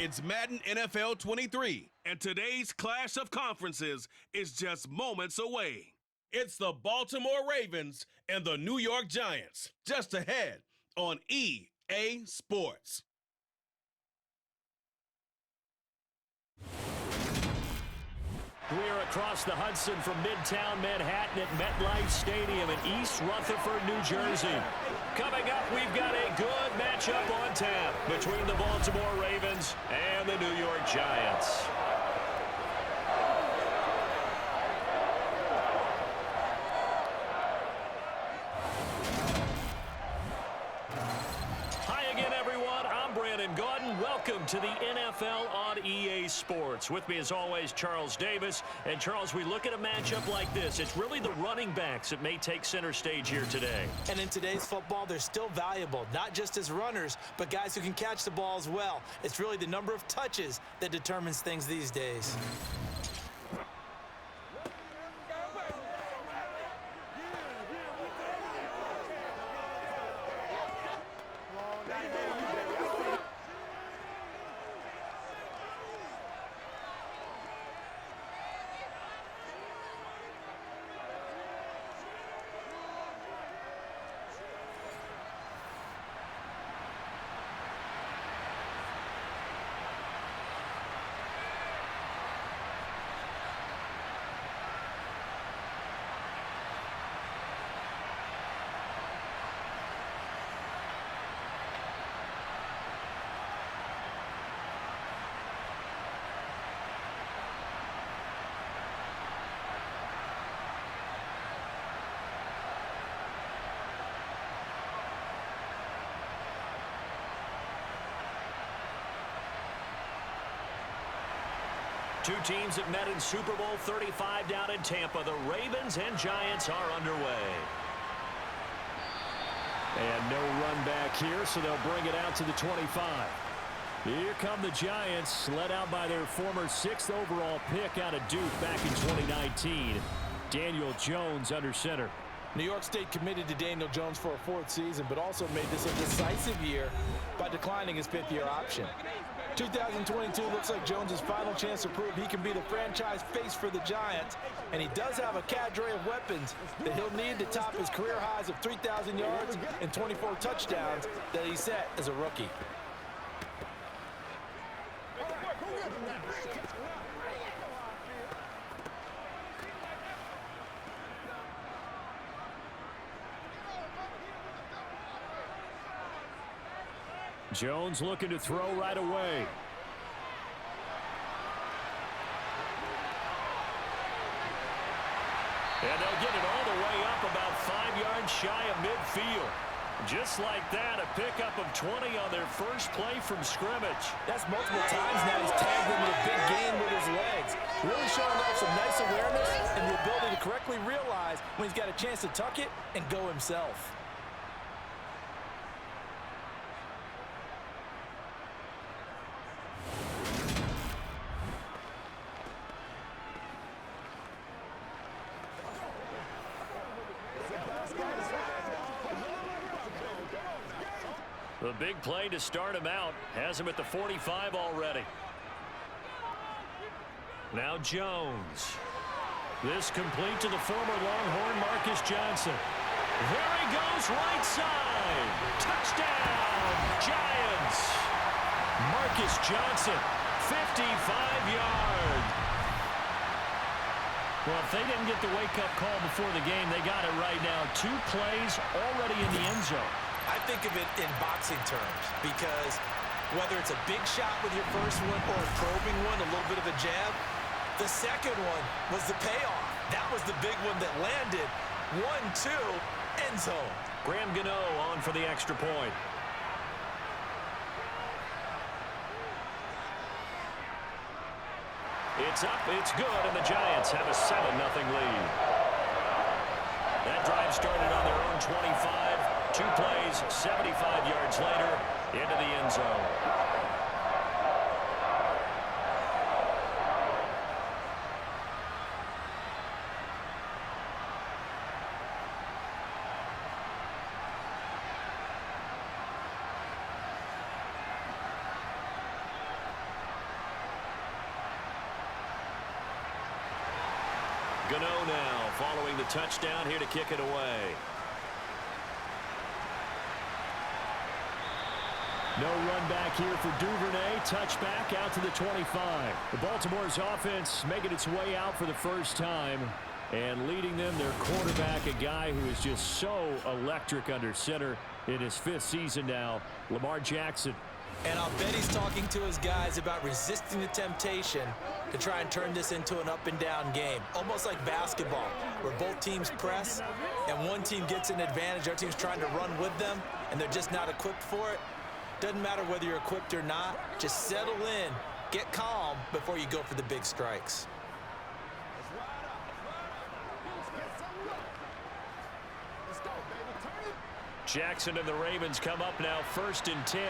It's Madden NFL 23, and today's clash of conferences is just moments away. It's the Baltimore Ravens and the New York Giants, just ahead on EA Sports. We are across the Hudson from Midtown Manhattan at MetLife Stadium in East Rutherford, New Jersey. Coming up, we've got a good matchup on tap between the Baltimore Ravens and the New York Giants. Welcome to the NFL on EA Sports. With me, as always, Charles Davis. And, Charles, we look at a matchup like this. It's really the running backs that may take center stage here today. And in today's football, they're still valuable, not just as runners, but guys who can catch the ball as well. It's really the number of touches that determines things these days. Two teams that met in Super Bowl 35 down in Tampa. The Ravens and Giants are underway. And no run back here, so they'll bring it out to the 25. Here come the Giants, led out by their former 6th overall pick out of Duke back in 2019. Daniel Jones under center. New York State committed to Daniel Jones for a 4th season, but also made this a decisive year by declining his 5th-year option. 2022 looks like Jones' final chance to prove he can be the franchise face for the Giants, and he does have a cadre of weapons that he'll need to top his career highs of 3,000 yards and 24 touchdowns that he set as a rookie. Jones looking to throw right away. And they'll get it all the way up about 5 yards shy of midfield. Just like that, a pickup of 20 on their first play from scrimmage. That's multiple times now he's tagged him with a big gain with his legs. Really showing off some nice awareness and the ability to correctly realize when he's got a chance to tuck it and go himself. The big play to start him out has him at the 45 already. Now Jones. This complete to the former Longhorn Marcus Johnson. There he goes, right side. Touchdown, Giants. Marcus Johnson, 55-yard. Well, if they didn't get the wake-up call before the game, they got it right now. 2 plays already in the end zone. I think of it in boxing terms because whether it's a big shot with your first one or a probing one, a little bit of a jab, the second one was the payoff. That was the big one that landed. 1-2, end zone. Graham Gano on for the extra point. It's up, it's good, and the Giants have a 7-0 lead. That drive started on their own 25. 2 plays, 75 yards later, into the end zone. Gano now following the touchdown here to kick it away. No run back here for Duvernay. Touchback out to the 25. The Baltimore's offense making its way out for the first time. And leading them, their quarterback, a guy who is just so electric under center in his 5th season now, Lamar Jackson. And I'll bet he's talking to his guys about resisting the temptation to try and turn this into an up-and-down game. Almost like basketball, where both teams press, and one team gets an advantage, the other team's trying to run with them, and they're just not equipped for it. Doesn't matter whether you're equipped or not. Just settle in, get calm before you go for the big strikes. Jackson and the Ravens come up now 1st and 10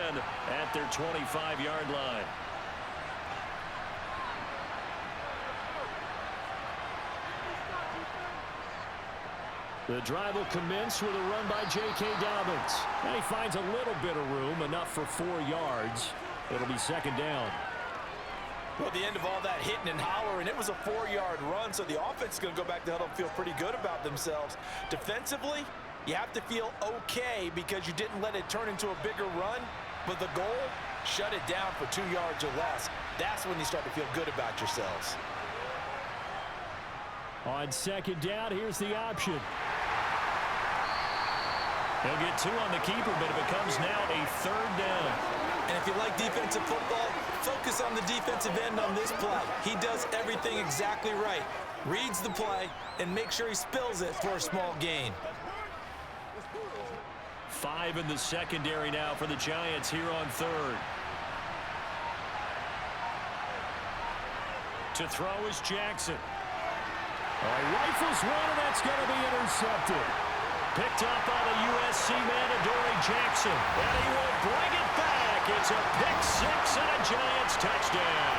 at their 25-yard line. The drive will commence with a run by J.K. Dobbins. And he finds a little bit of room, enough for 4 yards. It'll be 2nd down. Well, at the end of all that hitting and hollering, it was a 4-yard run, so the offense is going to go back to huddle and feel pretty good about themselves. Defensively, you have to feel okay because you didn't let it turn into a bigger run. But the goal, shut it down for 2 yards or less. That's when you start to feel good about yourselves. On 2nd down, here's the option. He'll get 2 on the keeper, but it becomes now a 3rd down. And if you like defensive football, focus on the defensive end on this play. He does everything exactly right. Reads the play and makes sure he spills it for a small gain. 5 in the secondary now for the Giants here on 3rd. To throw is Jackson. Rifles one, and that's going to be intercepted. Picked up by the USC man, Adoree Jackson. And he will bring it back. It's a pick 6 and a Giants touchdown.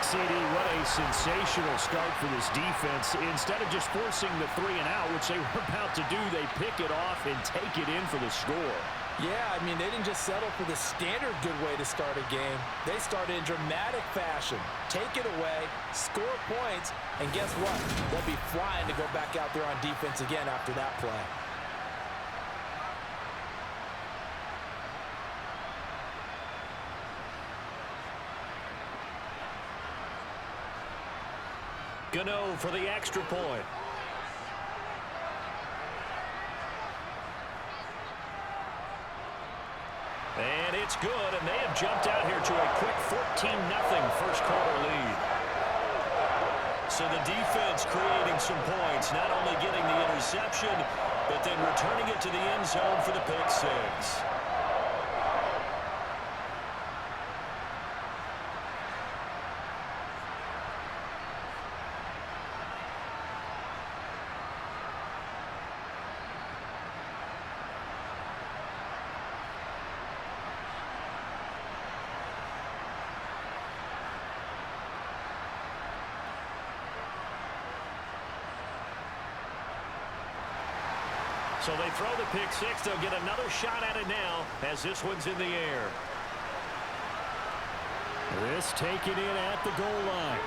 CD, what a sensational start for this defense. Instead of just forcing the 3 and out, which they were about to do, they pick it off and take it in for the score. Yeah, I mean, they didn't just settle for the standard good way to start a game. They started in dramatic fashion. Take it away, score points, and guess what? They'll be flying to go back out there on defense again after that play. Gano for the extra point. And it's good, and they have jumped out here to a quick 14-0 first quarter lead. So the defense creating some points, not only getting the interception, but then returning it to the end zone for the pick 6. So they throw the pick 6. They'll get another shot at it now as this one's in the air. This taken in at the goal line.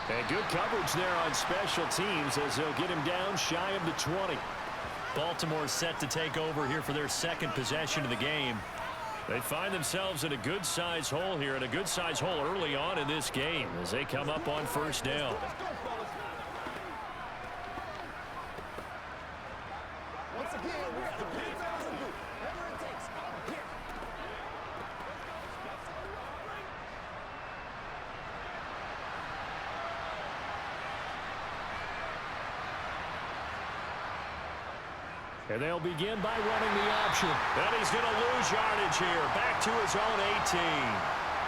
And good coverage there on special teams as they'll get him down shy of the 20. Baltimore set to take over here for their 2nd possession of the game. They find themselves in a good-sized hole here, and a good-sized hole early on in this game as they come up on 1st down. And they'll begin by running the option. And he's going to lose yardage here. Back to his own 18.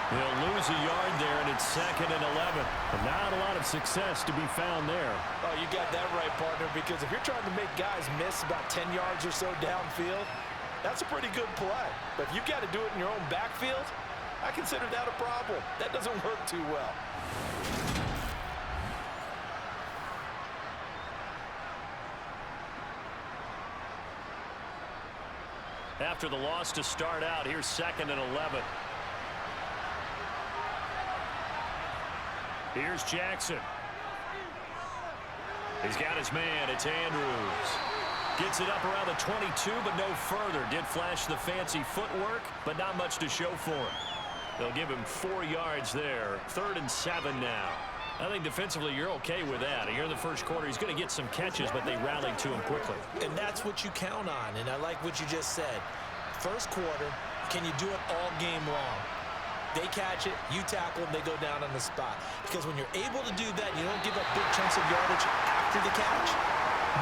He'll lose a yard there, and it's 2nd and 11. And not a lot of success to be found there. Oh, you got that right, partner, because if you're trying to make guys miss about 10 yards or so downfield, that's a pretty good play. But if you've got to do it in your own backfield, I consider that a problem. That doesn't work too well. After the loss to start out, here's 2nd and 11. Here's Jackson. He's got his man. It's Andrews. Gets it up around the 22, but no further. Did flash the fancy footwork, but not much to show for him. They'll give him 4 yards there. 3rd and 7 now. I think defensively you're okay with that. Here in the first quarter, he's going to get some catches, but they rallied to him quickly. And that's what you count on, and I like what you just said. First quarter, can you do it all game long? They catch it, you tackle them, they go down on the spot. Because when you're able to do that, you don't give up big chunks of yardage after the catch.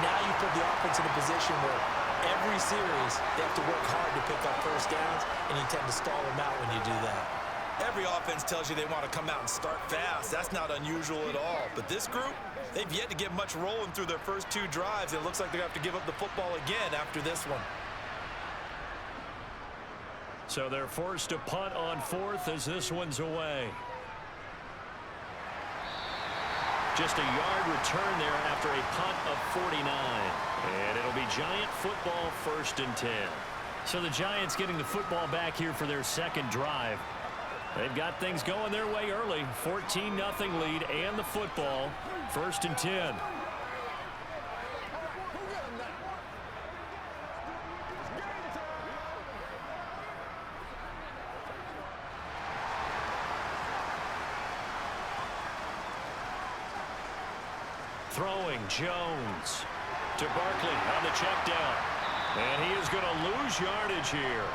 Now you put the offense in a position where every series they have to work hard to pick up first downs, and you tend to stall them out when you do that. Every offense tells you they want to come out and start fast. That's not unusual at all. But this group, they've yet to get much rolling through their first 2 drives. It looks like they have to give up the football again after this one. So they're forced to punt on 4th as this one's away. Just a yard return there after a punt of 49. And it'll be Giant football 1st and 10. So the Giants getting the football back here for their second drive. They've got things going their way early. 14-0 lead and the football. 1st and 10. Throwing Jones to Barkley on the check down. And he is going to lose yardage here.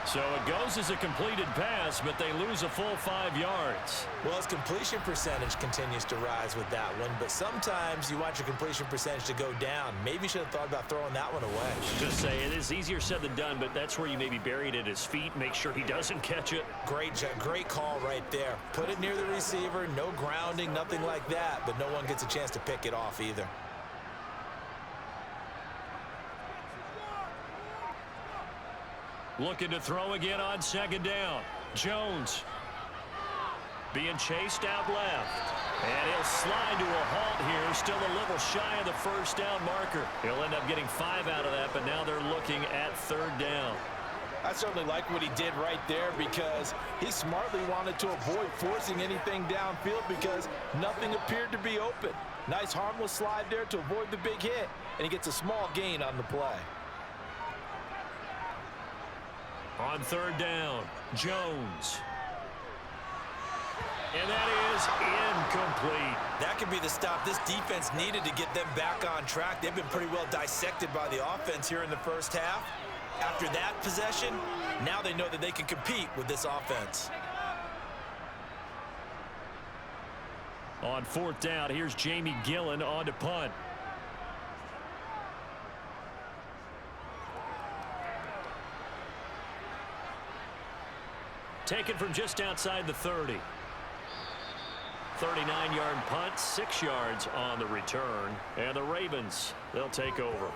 So it goes as a completed pass, but they lose a full 5 yards. Well, his completion percentage continues to rise with that one, but sometimes you want your completion percentage to go down. Maybe you should have thought about throwing that one away. Just say it is easier said than done, but that's where you maybe bury it at his feet, make sure he doesn't catch it. Great call right there. Put it near the receiver, no grounding, nothing like that, but no one gets a chance to pick it off either. Looking to throw again on 2nd down. Jones being chased out left. And he'll slide to a halt here. Still a little shy of the 1st down marker. He'll end up getting 5 out of that, but now they're looking at 3rd down. I certainly like what he did right there because he smartly wanted to avoid forcing anything downfield because nothing appeared to be open. Nice harmless slide there to avoid the big hit, and he gets a small gain on the play. On 3rd down, Jones. And that is incomplete. That could be the stop this defense needed to get them back on track. They've been pretty well dissected by the offense here in the first half. After that possession, now they know that they can compete with this offense. On 4th down, here's Jamie Gillen on to punt. Taken from just outside the 30. 39-yard punt, 6 yards on the return. And the Ravens, they'll take over.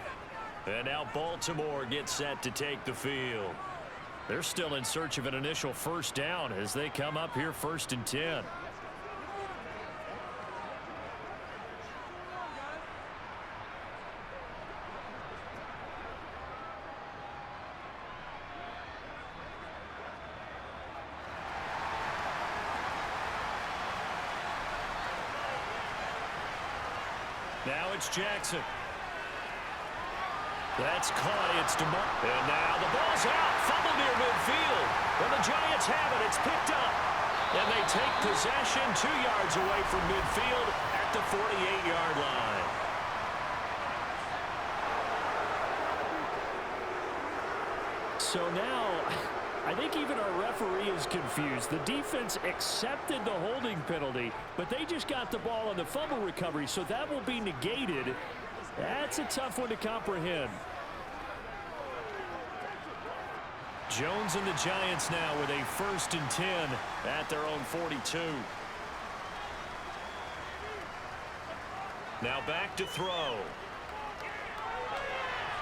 And now Baltimore gets set to take the field. They're still in search of an initial 1st down as they come up here 1st and 10. Now it's Jackson. That's caught. It's DeMar. And now the ball's out. Fumble near midfield. And the Giants have it. It's picked up. And they take possession 2 yards away from midfield at the 48-yard line. So now, I think even our referee is confused. The defense accepted the holding penalty, but they just got the ball on the fumble recovery, so that will be negated. That's a tough one to comprehend. Jones and the Giants now with a 1st and 10 at their own 42. Now back to throw.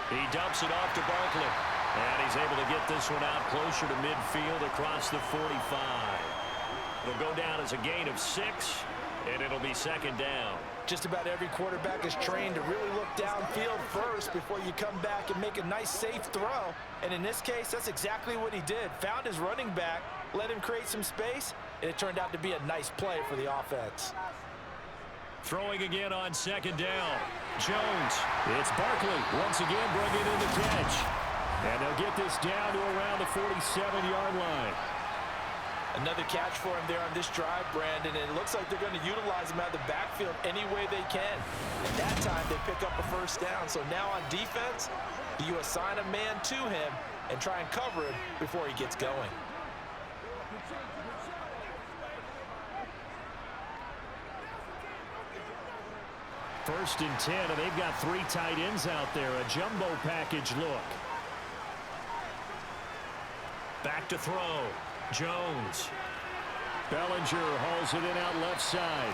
He dumps it off to Barkley. And he's able to get this one out closer to midfield across the 45. It'll go down as a gain of 6, and it'll be 2nd down. Just about every quarterback is trained to really look downfield first before you come back and make a nice, safe throw. And in this case, that's exactly what he did. Found his running back, let him create some space, and it turned out to be a nice play for the offense. Throwing again on second down. Jones. It's Barkley once again bringing in the catch. And they'll get this down to around the 47-yard line. Another catch for him there on this drive, Brandon, and it looks like they're going to utilize him out of the backfield any way they can. At that time, they pick up a first down. So now on defense, you assign a man to him and try and cover him before he gets going. First and 10, and they've got 3 tight ends out there. A jumbo package look. Back to throw. Jones. Bellinger hauls it in out left side.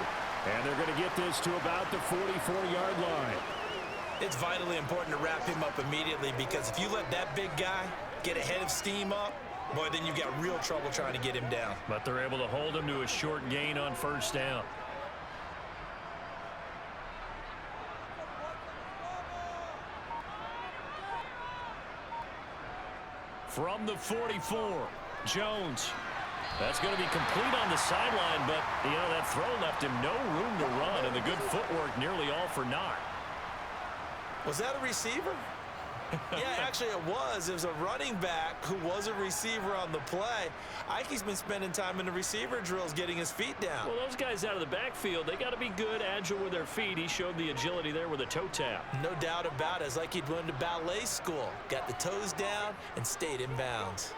And they're going to get this to about the 44-yard line. It's vitally important to wrap him up immediately, because if you let that big guy get ahead of steam up, boy, then you've got real trouble trying to get him down. But they're able to hold him to a short gain on first down. From the 44, Jones. That's going to be complete on the sideline, but, you know, that throw left him no room to run, and the good footwork nearly all for naught. Was that a receiver? Yeah, actually it was. It was a running back who was a receiver on the play. Ike's been spending time in the receiver drills getting his feet down. Well, those guys out of the backfield, they got to be good, agile with their feet. He showed the agility there with a toe tap. No doubt about it. It's like he'd went to ballet school. Got the toes down and stayed in bounds.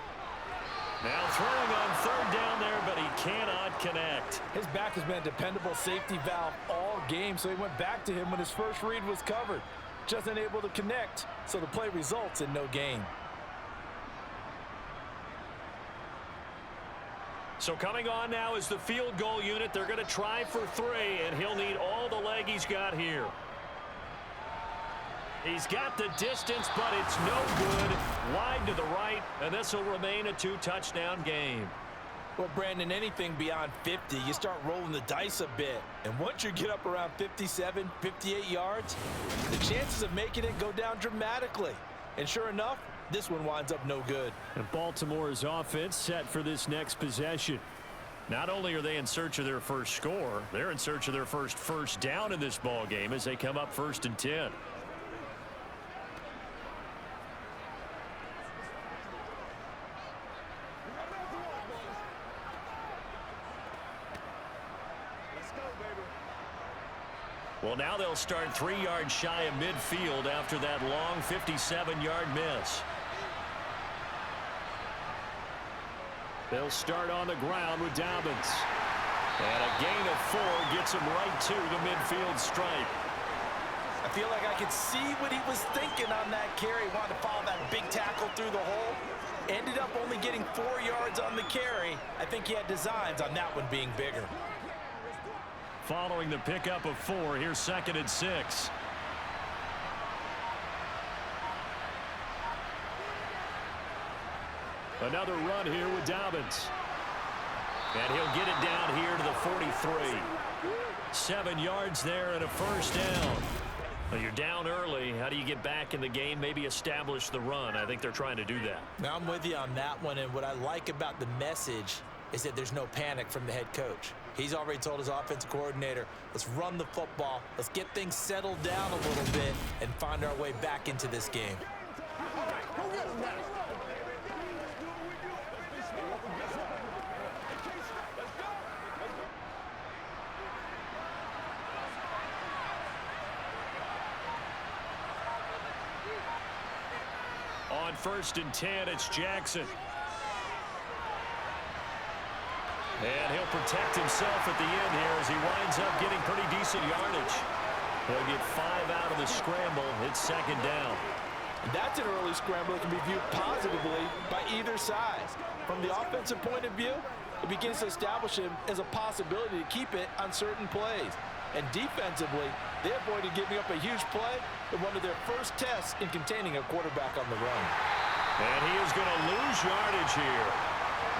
Now throwing on third down there, but he cannot connect. His back has been a dependable safety valve all game, so he went back to him when his first read was covered. Just unable to connect, so the play results in no gain. So coming on now is the field goal unit. They're going to try for 3, and he'll need all the leg he's got here. He's got the distance, but it's no good. Wide to the right, and this will remain a 2-touchdown game. Well, Brandon, anything beyond 50, you start rolling the dice a bit. And once you get up around 57, 58 yards, the chances of making it go down dramatically. And sure enough, this one winds up no good. And Baltimore's offense set for this next possession. Not only are they in search of their first score, they're in search of their first down in this ball game as they come up 1st and 10. Well, now they'll start 3 yards shy of midfield after that long 57-yard miss. They'll start on the ground with Dobbins. And a gain of 4 gets him right to the midfield stripe. I feel like I could see what he was thinking on that carry. He wanted to follow that big tackle through the hole. Ended up only getting 4 yards on the carry. I think he had designs on that one being bigger. Following the pickup of 4, here's 2nd and 6. Another run here with Dobbins. And he'll get it down here to the 43. 7 yards there and a first down. Well, you're down early. How do you get back in the game? Maybe establish the run. I think they're trying to do that. Now, I'm with you on that one, and what I like about the message is that there's no panic from the head coach. He's already told his offensive coordinator, let's run the football, let's get things settled down a little bit and find our way back into this game. On 1st and 10, it's Jackson. And he'll protect himself at the end here as he winds up getting pretty decent yardage. He'll get 5 out of the scramble. It's 2nd down. And that's an early scramble that can be viewed positively by either side. From the offensive point of view, it begins to establish him as a possibility to keep it on certain plays. And defensively, they avoided giving up a huge play in one of their first tests in containing a quarterback on the run. And he is going to lose yardage here.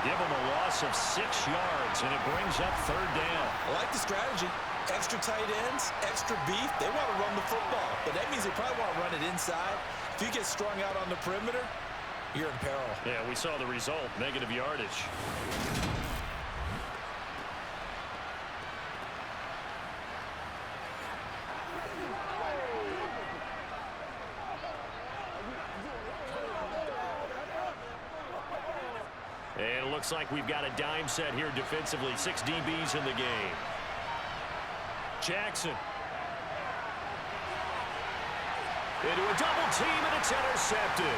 Give him a loss of 6 yards, and it brings up 3rd down. I like the strategy. Extra tight ends, extra beef. They want to run the football, but that means they probably want to run it inside. If you get strung out on the perimeter, you're in peril. Yeah, we saw the result, negative yardage. looks like we've got a dime set here defensively. 6 DBs in the game. Jackson. Into a double team, and it's intercepted.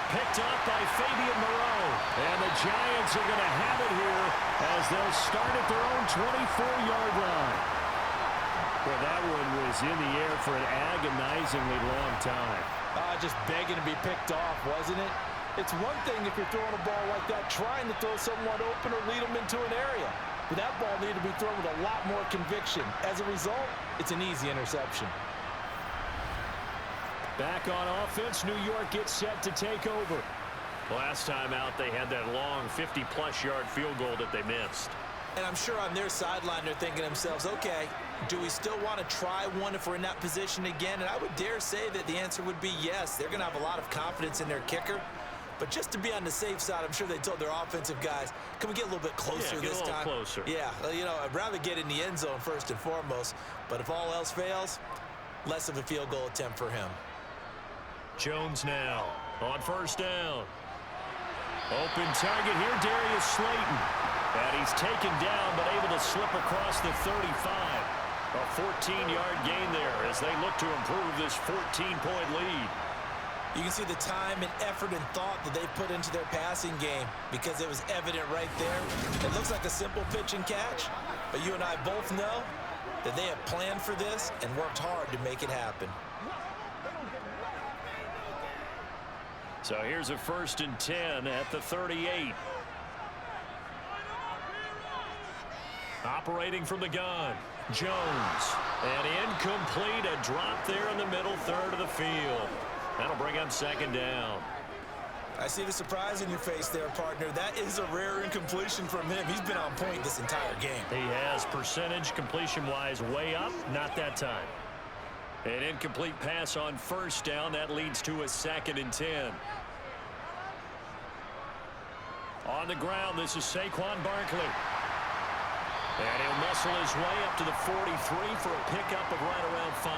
Picked up by Fabian Moreau. And the Giants are going to have it here as they'll start at their own 24-yard line. Well, that one was in the air for an agonizingly long time. Just begging to be picked off, wasn't it? It's one thing if you're throwing a ball like that, trying to throw someone open or lead them into an area. But that ball needed to be thrown with a lot more conviction. As a result, it's an easy interception. Back on offense, New York gets set to take over. Last time out, they had that long 50-plus yard field goal that they missed. And I'm sure on their sideline, they're thinking to themselves, okay, do we still want to try one if we're in that position again? And I would dare say that the answer would be yes. They're going to have a lot of confidence in their kicker. But just to be on the safe side, I'm sure they told their offensive guys, can we get a little bit closer this time? Closer. Yeah, you know, I'd rather get in the end zone first and foremost. But if all else fails, less of a field goal attempt for him. Jones now on first down. Open target here, Darius Slayton. And he's taken down, but able to slip across the 35. A 14-yard gain there as they look to improve this 14-point lead. You can see the time and effort and thought that they've put into their passing game because it was evident right there. It looks like a simple pitch and catch, but you and I both know that they have planned for this and worked hard to make it happen. So here's a 1st and 10 at the 38. Operating from the gun, Jones. And incomplete, a drop there in the middle third of the field. That'll bring up 2nd down. I see the surprise in your face there, partner. That is a rare incompletion from him. He's been on point this entire game. He has. Percentage completion-wise way up, not that time. An incomplete pass on 1st down. That leads to a 2nd and 10. On the ground, this is Saquon Barkley. And he'll muscle his way up to the 43 for a pickup of right around 5.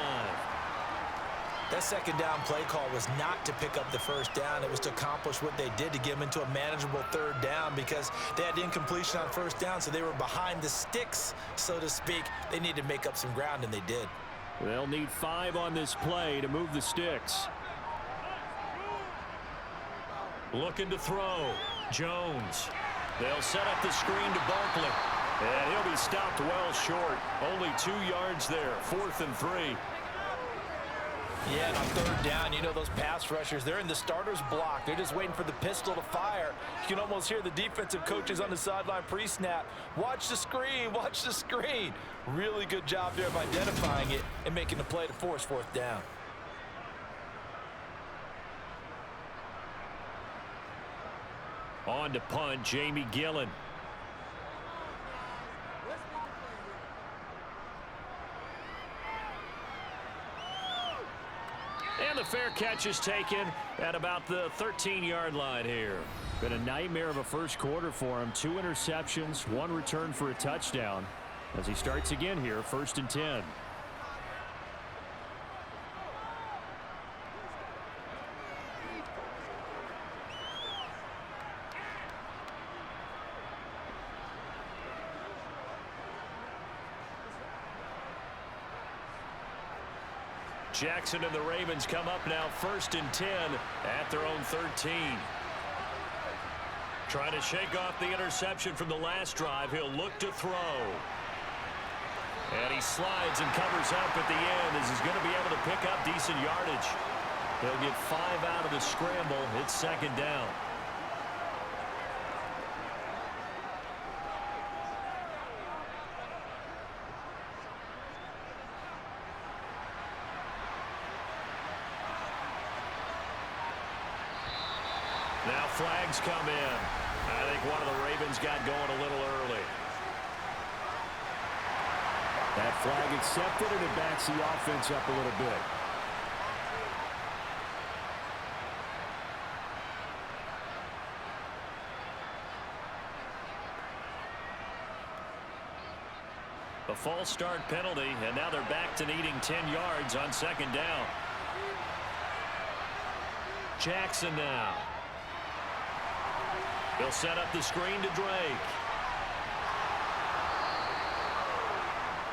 That 2nd down play call was not to pick up the 1st down. It was to accomplish what they did to get them into a manageable 3rd down because they had incompletion on 1st down, so they were behind the sticks, so to speak. They needed to make up some ground, and they did. They'll need 5 on this play to move the sticks. Looking to throw. Jones. They'll set up the screen to Barkley. And he'll be stopped well short. Only 2 yards there. 4th and 3. Yeah, and on 3rd down, you know those pass rushers, they're in the starter's block. They're just waiting for the pistol to fire. You can almost hear the defensive coaches on the sideline pre-snap. Watch the screen, watch the screen. Really good job there of identifying it and making the play to force 4th down. On to punt, Jamie Gillen. And the fair catch is taken at about the 13-yard line here. Been a nightmare of a first quarter for him. 2 interceptions, 1 return for a touchdown. As he starts again here, 1st and 10. Jackson and the Ravens come up now 1st and 10 at their own 13. Trying to shake off the interception from the last drive. He'll look to throw. And he slides and covers up at the end as he's going to be able to pick up decent yardage. He'll get 5 out of the scramble. It's 2nd down. Now flags come in. I think one of the Ravens got going a little early. That flag accepted, and it backs the offense up a little bit. A false start penalty, and now they're back to needing 10 yards on 2nd down. Jackson now. He'll set up the screen to Drake.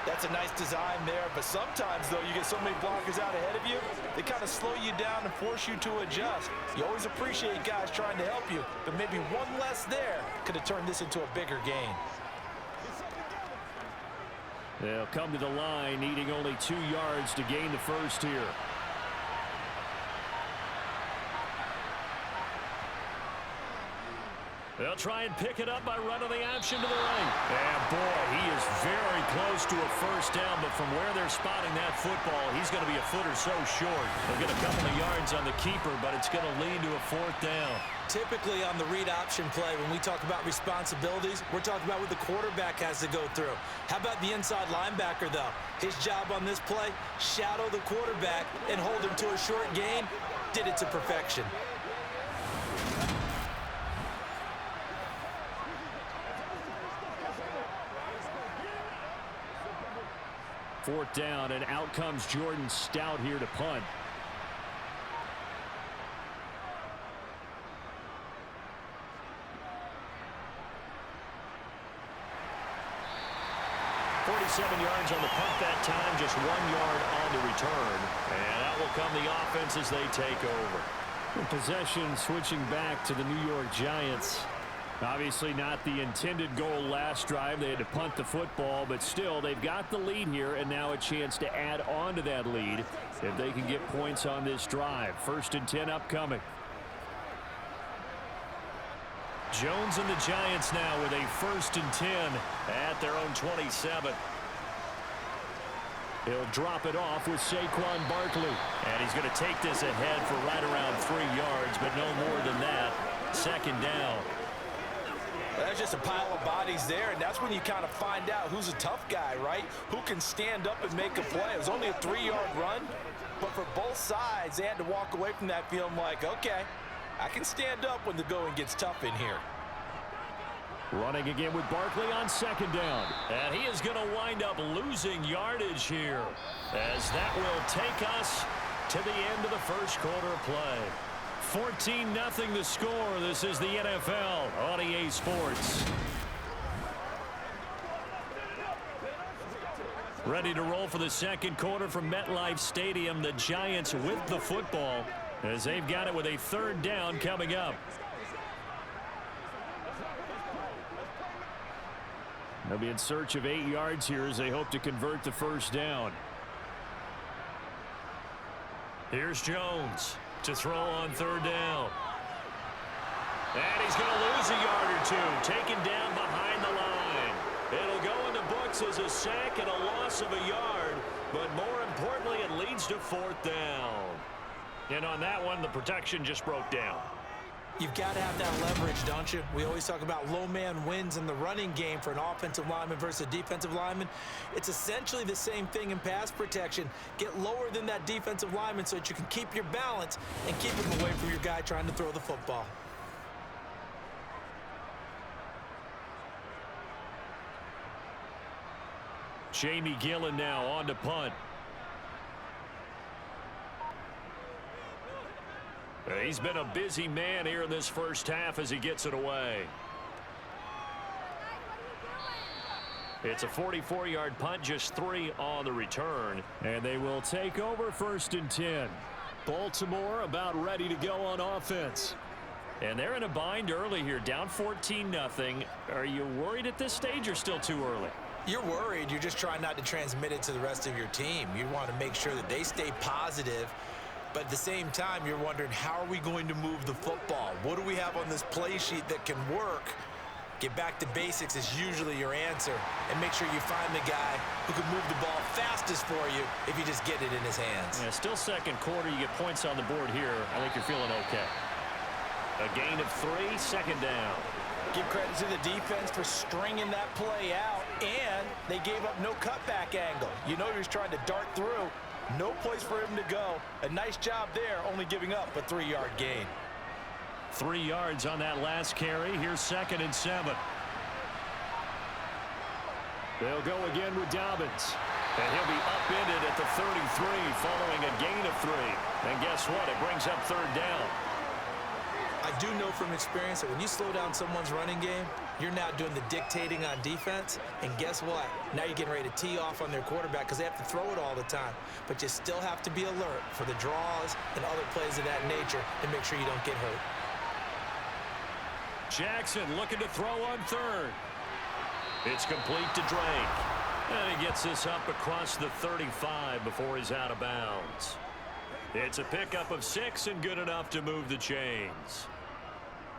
That's a nice design there, but sometimes, though, you get so many blockers out ahead of you, they kind of slow you down and force you to adjust. You always appreciate guys trying to help you, but maybe one less there could have turned this into a bigger gain. They'll come to the line, needing only 2 yards to gain the first here. They'll try and pick it up by running the option to the right. And boy, he is very close to a first down, but from where they're spotting that football, he's going to be a foot or so short. They'll get a couple of yards on the keeper, but it's going to lead to a 4th down. Typically on the read option play, when we talk about responsibilities, we're talking about what the quarterback has to go through. How about the inside linebacker, though? His job on this play, shadow the quarterback and hold him to a short gain. Did it to perfection. Fourth down, and out comes Jordan Stout here to punt. .47 yards on the punt that time, just 1 yard on the return. And out will come the offense as they take over. Possession switching back to the New York Giants. Obviously not the intended goal last drive. They had to punt the football, but still they've got the lead here, and now a chance to add on to that lead if they can get points on this drive. 1st and 10 upcoming. Jones and the Giants now with a 1st and 10 at their own 27. He'll drop it off with Saquon Barkley. And he's going to take this ahead for right around 3 yards, but no more than that. 2nd down. That's just a pile of bodies there, and that's when you kind of find out who's a tough guy, right? Who can stand up and make a play. It was only a 3-yard run, but for both sides, they had to walk away from that feeling like, okay, I can stand up when the going gets tough in here. Running again with Barkley on 2nd down. And he is going to wind up losing yardage here, as that will take us to the end of the first quarter of play. 14-0 the score. This is the NFL on EA Sports. Ready to roll for the 2nd quarter from MetLife Stadium. The Giants with the football as they've got it with a 3rd down coming up. They'll be in search of 8 yards here as they hope to convert the 1st down. Here's Jones to throw on 3rd down. And he's going to lose a yard or 2, taken down behind the line. It'll go in the books as a sack and a loss of a yard, but more importantly, it leads to 4th down. And on that one, the protection just broke down. You've got to have that leverage, don't you? We always talk about low man wins in the running game for an offensive lineman versus a defensive lineman. It's essentially the same thing in pass protection. Get lower than that defensive lineman so that you can keep your balance and keep him away from your guy trying to throw the football. Jamie Gillen now on to punt. He's been a busy man here in this first half as he gets it away. It's a 44-yard punt, just 3 on the return. And they will take over 1st and 10. Baltimore about ready to go on offense. And they're in a bind early here, down 14-0. Are you worried at this stage or still too early? You're worried. You're just trying not to transmit it to the rest of your team. You want to make sure that they stay positive. But at the same time, you're wondering, how are we going to move the football? What do we have on this play sheet that can work? Get back to basics is usually your answer. And make sure you find the guy who can move the ball fastest for you if you just get it in his hands. Yeah, still 2nd quarter. You get points on the board here. I think you're feeling okay. A gain of 3, 2nd down. Give credit to the defense for stringing that play out, and they gave up no cutback angle. You know he was trying to dart through. No place for him to go. A nice job there, only giving up a 3-yard gain. 3 yards on that last carry. Here's 2nd and 7. They'll go again with Dobbins. And he'll be upended at the 33 following a gain of 3. And guess what? It brings up 3rd down. I do know from experience that when you slow down someone's running game, you're now doing the dictating on defense. And guess what? Now you're getting ready to tee off on their quarterback because they have to throw it all the time. But you still have to be alert for the draws and other plays of that nature to make sure you don't get hurt. Jackson looking to throw on third. It's complete to Drake. And he gets this up across the 35 before he's out of bounds. It's a pickup of 6 and good enough to move the chains.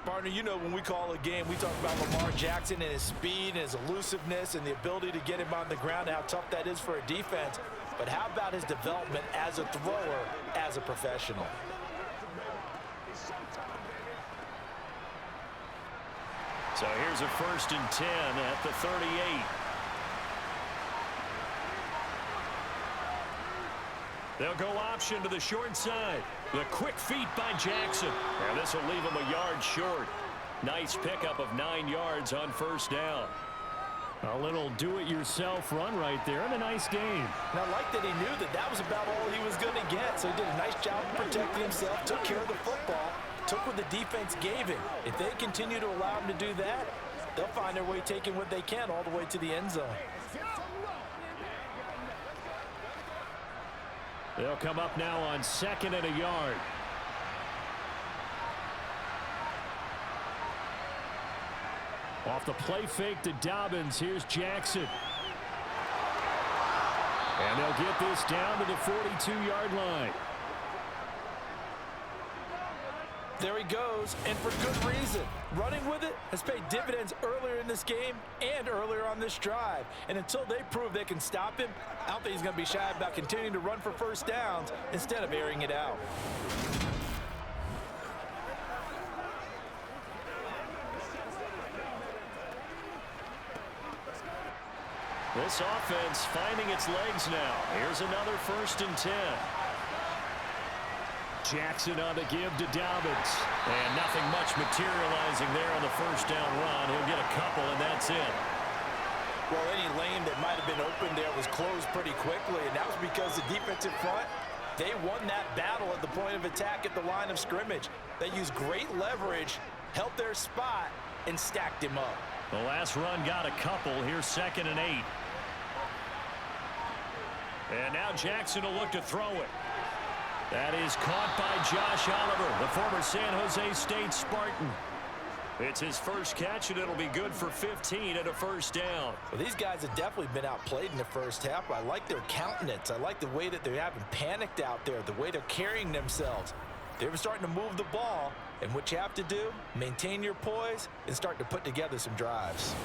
Partner, you know when we call a game, we talk about Lamar Jackson and his speed and his elusiveness and the ability to get him on the ground, how tough that is for a defense. But how about his development as a thrower, as a professional? So here's a 1st and 10 at the 38. They'll go option to the short side. The quick feet by Jackson. And this will leave him a yard short. Nice pickup of 9 yards on 1st down. A little do-it-yourself run right there and a nice game. And I like that he knew that that was about all he was going to get. So he did a nice job of protecting himself, took care of the football, took what the defense gave him. If they continue to allow him to do that, they'll find their way taking what they can all the way to the end zone. They'll come up now on 2nd and a yard. Off the play fake to Dobbins, here's Jackson. And they'll get this down to the 42-yard line. There he goes, and for good reason. Running with it has paid dividends earlier in this game and earlier on this drive. And until they prove they can stop him, I don't think he's going to be shy about continuing to run for 1st downs instead of airing it out. This offense finding its legs now. Here's another 1st and 10. Jackson on the give to Dobbins. And nothing much materializing there on the 1st down run. He'll get a couple, and that's it. Well, any lane that might have been open there was closed pretty quickly, and that was because the defensive front, they won that battle at the point of attack at the line of scrimmage. They used great leverage, held their spot, and stacked him up. The last run got a couple. Here's 2nd and 8. And now Jackson will look to throw it. That is caught by Josh Oliver, the former San Jose State Spartan. It's his first catch, and it'll be good for 15 and a 1st down. Well, these guys have definitely been outplayed in the first half. I like their countenance. I like the way that they haven't panicked out there, the way they're carrying themselves. They're starting to move the ball, and what you have to do, maintain your poise and start to put together some drives.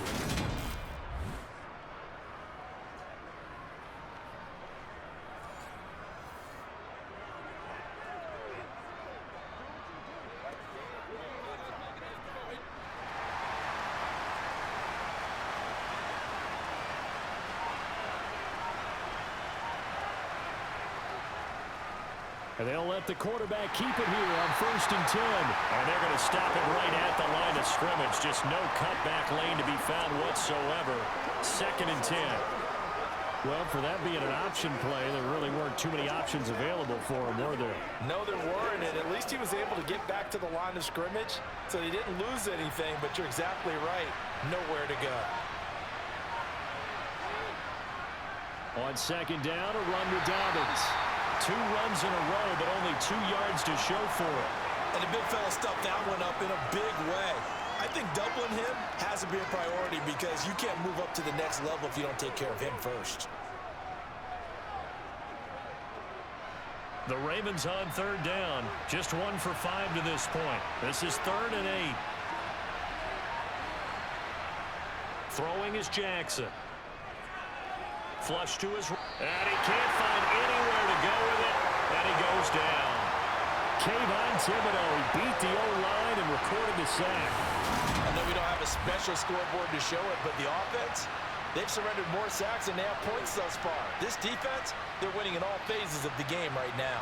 And they'll let the quarterback keep it here on 1st and 10. And they're going to stop it right at the line of scrimmage. Just no cutback lane to be found whatsoever. 2nd and 10. Well, for that being an option play, there really weren't too many options available for him, were there? No, there weren't, and at least he was able to get back to the line of scrimmage, so he didn't lose anything, but you're exactly right. Nowhere to go. On 2nd down, a run with Dobbins. 2 runs in a row, but only 2 yards to show for it. And the big fella stuffed that one up in a big way. I think doubling him has to be a priority because you can't move up to the next level if you don't take care of him first. The Ravens on 3rd down. Just 1 for 5 to this point. This is 3rd and 8. Throwing is Jackson. Flush to his right. And he can't find anywhere to go with it. And he goes down. Kayvon Thibodeau, he beat the O-line and recorded the sack. I know we don't have a special scoreboard to show it, but the offense, they've surrendered more sacks than they have points thus far. This defense, they're winning in all phases of the game right now.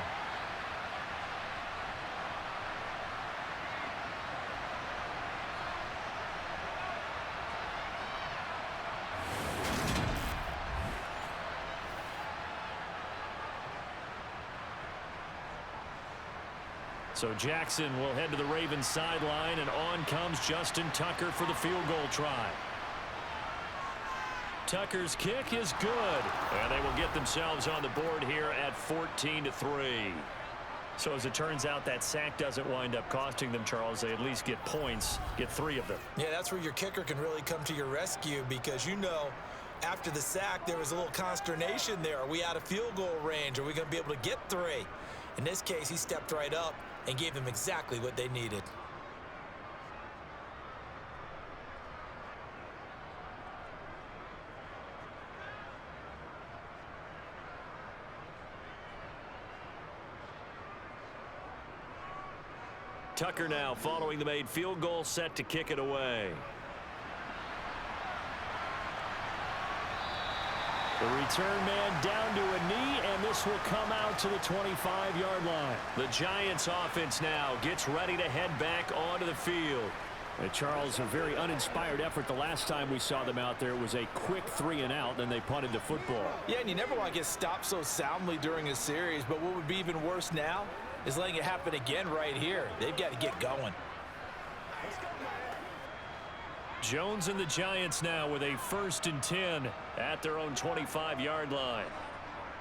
So Jackson will head to the Ravens sideline, and on comes Justin Tucker for the field goal try. Tucker's kick is good, and they will get themselves on the board here at 14-3. So as it turns out, that sack doesn't wind up costing them, Charles. They at least get points, get 3 of them. Yeah, that's where your kicker can really come to your rescue, because after the sack, there was a little consternation there. Are we out of field goal range? Are we going to be able to get 3? In this case, he stepped right up and gave them exactly what they needed. Tucker now following the made field goal, set to kick it away. The return man down to a knee, and this will come out to the 25-yard line. The Giants offense now gets ready to head back onto the field. And Charles, a very uninspired effort the last time we saw them out there. It was a quick 3 and out, then they punted the football. Yeah, and you never want to get stopped so soundly during a series, but what would be even worse now is letting it happen again right here. They've got to get going. Jones and the Giants now with a 1st and 10 at their own 25-yard line.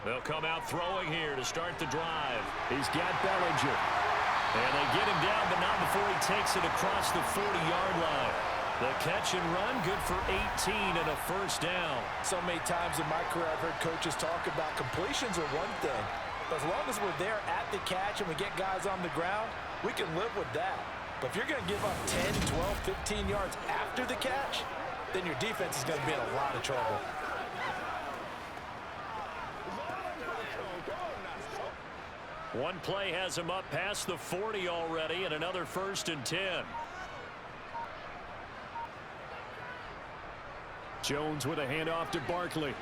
They'll come out throwing here to start the drive. He's got Bellinger. And they get him down, but not before he takes it across the 40-yard line. The catch and run, good for 18 and a 1st down. So many times in my career I've heard coaches talk about completions are one thing. But as long as we're there at the catch and we get guys on the ground, we can live with that. But if you're going to give up 10, 12, 15 yards after the catch, then your defense is going to be in a lot of trouble. One play has him up past the 40 already, and another 1st and 10. Jones with a handoff to Barkley.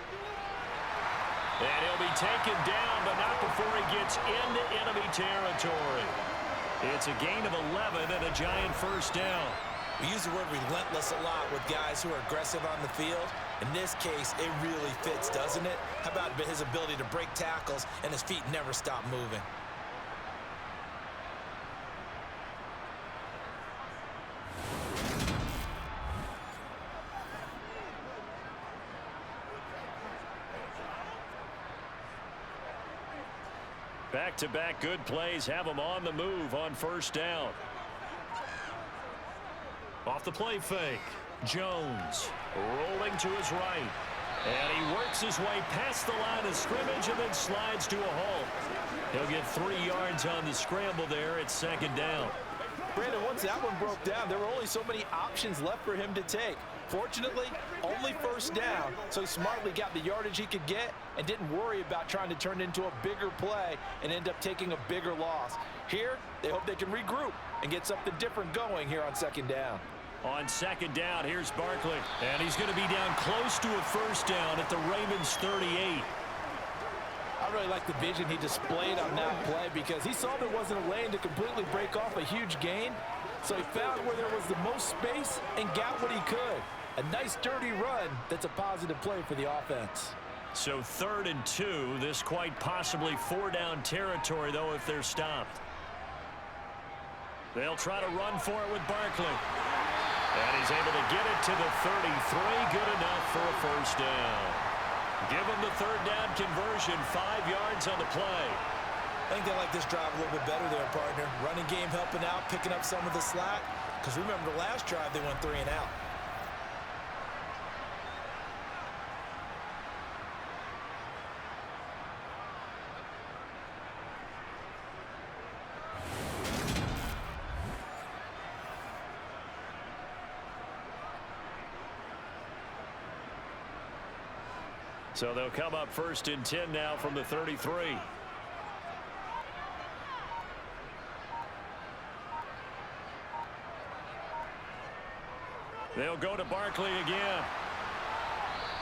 And he'll be taken down, but not before he gets into enemy territory. It's a gain of 11 and a Giant 1st down. We use the word relentless a lot with guys who are aggressive on the field. In this case, it really fits, doesn't it? How about his ability to break tackles and his feet never stop moving? Back-to-back good plays have him on the move on 1st down. Off the play fake, Jones rolling to his right. And he works his way past the line of scrimmage and then slides to a halt. He'll get 3 yards on the scramble there at 2nd down. Brandon, once that one broke down, there were only so many options left for him to take. Fortunately, only 1st down, so he smartly got the yardage he could get and didn't worry about trying to turn it into a bigger play and end up taking a bigger loss. Here, they hope they can regroup and get something different going here on 2nd down. On 2nd down, here's Barkley, and he's going to be down close to a 1st down at the Ravens 38. I really like the vision he displayed on that play because he saw there wasn't a lane to completely break off a huge gain. So he found where there was the most space and got what he could. A nice dirty run that's a positive play for the offense. So 3rd and 2, this quite possibly 4-down territory, though, if they're stopped. They'll try to run for it with Barkley. And he's able to get it to the 33, good enough for a 1st down. Give him the 3rd down conversion, 5 yards on the play. I think they like this drive a little bit better there, partner. Running game helping out, picking up some of the slack. Because remember, the last drive they went 3 and out. So they'll come up 1st and 10 now from the 33. They'll go to Barkley again.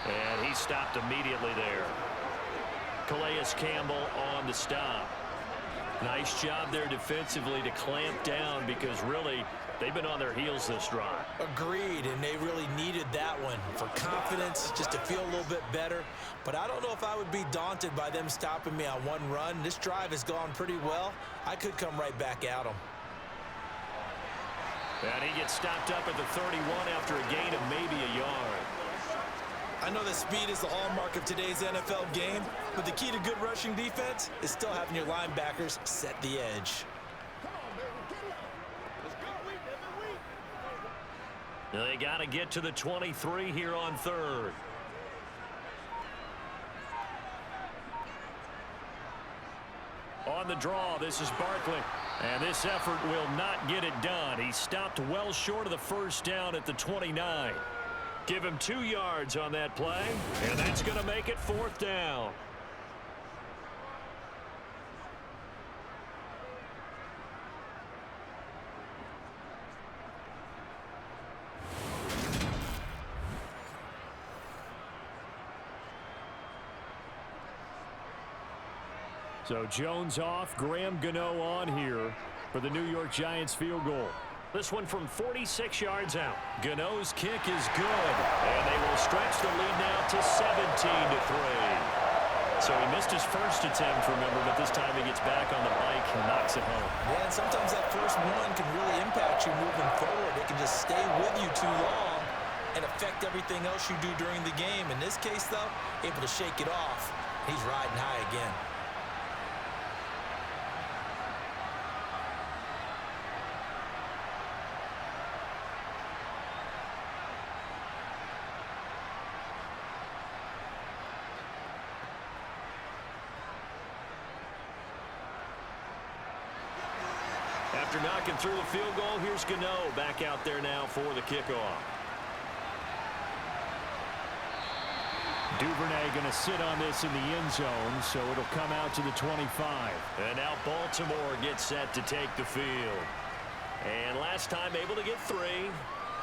And he stopped immediately there. Calais Campbell on the stop. Nice job there defensively to clamp down because really they've been on their heels this drive. Agreed, and they really needed that one for confidence, just to feel a little bit better. But I don't know if I would be daunted by them stopping me on one run. This drive has gone pretty well. I could come right back at them. And he gets stopped up at the 31 after a gain of maybe a yard. I know that speed is the hallmark of today's NFL game, but the key to good rushing defense is still having your linebackers set the edge. They got to get to the 23 here on third. On the draw, this is Barkley. And this effort will not get it done. He stopped well short of the first down at the 29. Give him 2 yards on that play, and that's going to make it 4th down. So Jones off, Graham Gano on here for the New York Giants field goal. This one from 46 yards out. Gano's kick is good, and they will stretch the lead now to 17-3. So he missed his first attempt, remember, but this time he gets back on the bike and knocks it home. Yeah, and sometimes that first one can really impact you moving forward. It can just stay with you too long and affect everything else you do during the game. In this case, though, able to shake it off. He's riding high again. After knocking through the field goal, here's Gano back out there now for the kickoff. Duvernay going to sit on this in the end zone, so it'll come out to the 25. And now Baltimore gets set to take the field. And last time able to get 3.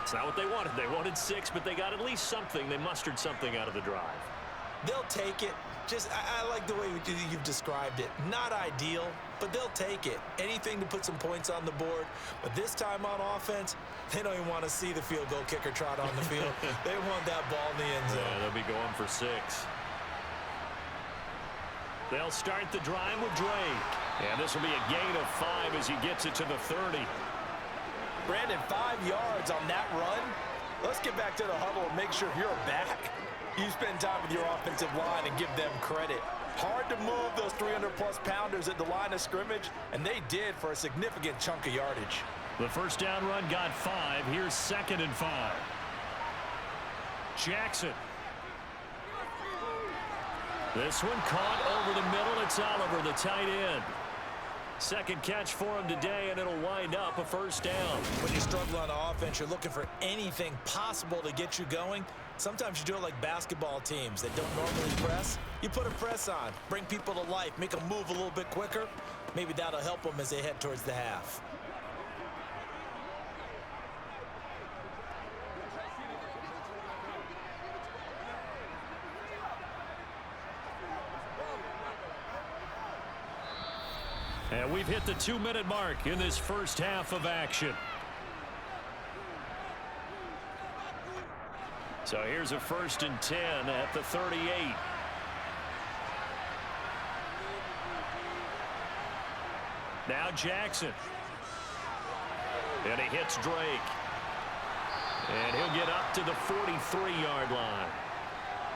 It's not what they wanted. They wanted 6, but they got at least something. They mustered something out of the drive. They'll take it. I like the way you've described it. Not ideal, but they'll take it. Anything to put some points on the board. But this time on offense, they don't even want to see the field goal kicker trot on the field. They want that ball in the end zone. Yeah, they'll be going for 6. They'll start the drive with Drake. And this will be a gain of 5 as he gets it to the 30. Brandon, 5 yards on that run. Let's get back to the huddle and make sure if you're back, you spend time with your offensive line and give them credit. Hard to move those 300-plus pounders at the line of scrimmage, and they did for a significant chunk of yardage. The first down run got 5. Here's 2nd and 5. Jackson. This one caught over the middle. It's Oliver, the tight end. Second catch for him today, and it'll wind up a first down. When you struggle on offense, you're looking for anything possible to get you going. Sometimes you do it like basketball teams that don't normally press. You put a press on, bring people to life, make them move a little bit quicker. Maybe that'll help them as they head towards the half. And we've hit the 2-minute mark in this first half of action. So here's a 1st and 10 at the 38. Now Jackson. And he hits Drake. And he'll get up to the 43-yard line.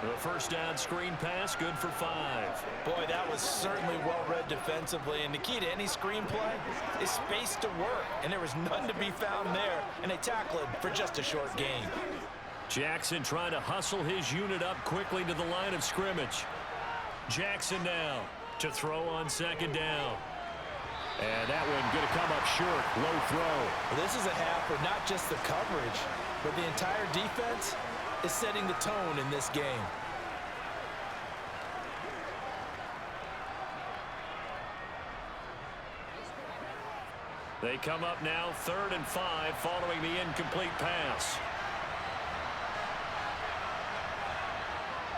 The first down screen pass, good for 5. Boy, that was certainly well-read defensively, and the key to any screen play is space to work, and there was none to be found there, and they tackle it for just a short gain. Jackson trying to hustle his unit up quickly to the line of scrimmage. Jackson now to throw on 2nd down. And that one going to come up short, low throw. Well, this is a half where not just the coverage, but the entire defense is setting the tone in this game. They come up now 3rd and 5 following the incomplete pass.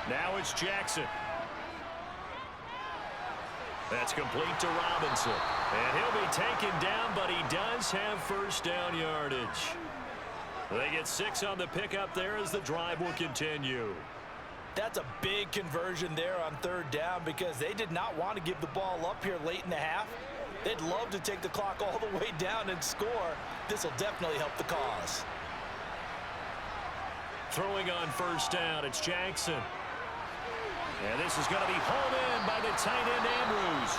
Now it's Jackson. That's complete to Robinson. And he'll be taken down, but he does have first down yardage. They get 6 on the pickup there as the drive will continue. That's a big conversion there on third down because they did not want to give the ball up here late in the half. They'd love to take the clock all the way down and score. This will definitely help the cause. Throwing on first down, it's Jackson. And this is going to be hauled in by the tight end Andrews.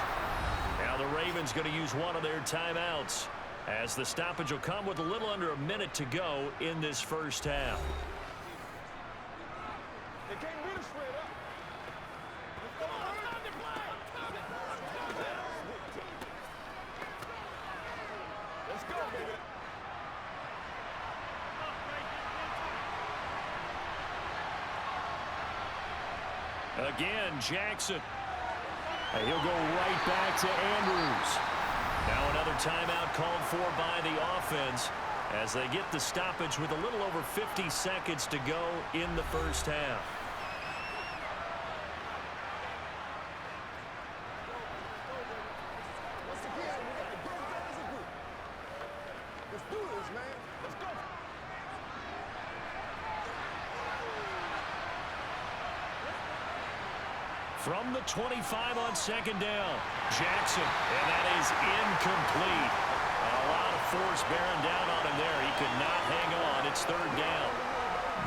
Now the Ravens going to use one of their timeouts as the stoppage will come with a little under a minute to go in this first half. Again, Jackson. And he'll go right back to Andrews. Now another timeout called for by the offense as they get the stoppage with a little over 50 seconds to go in the first half. Let's do this, man. Let's go. From the 25 on second down, Jackson, and that is incomplete. A lot of force bearing down on him there. He could not hang on. It's third down.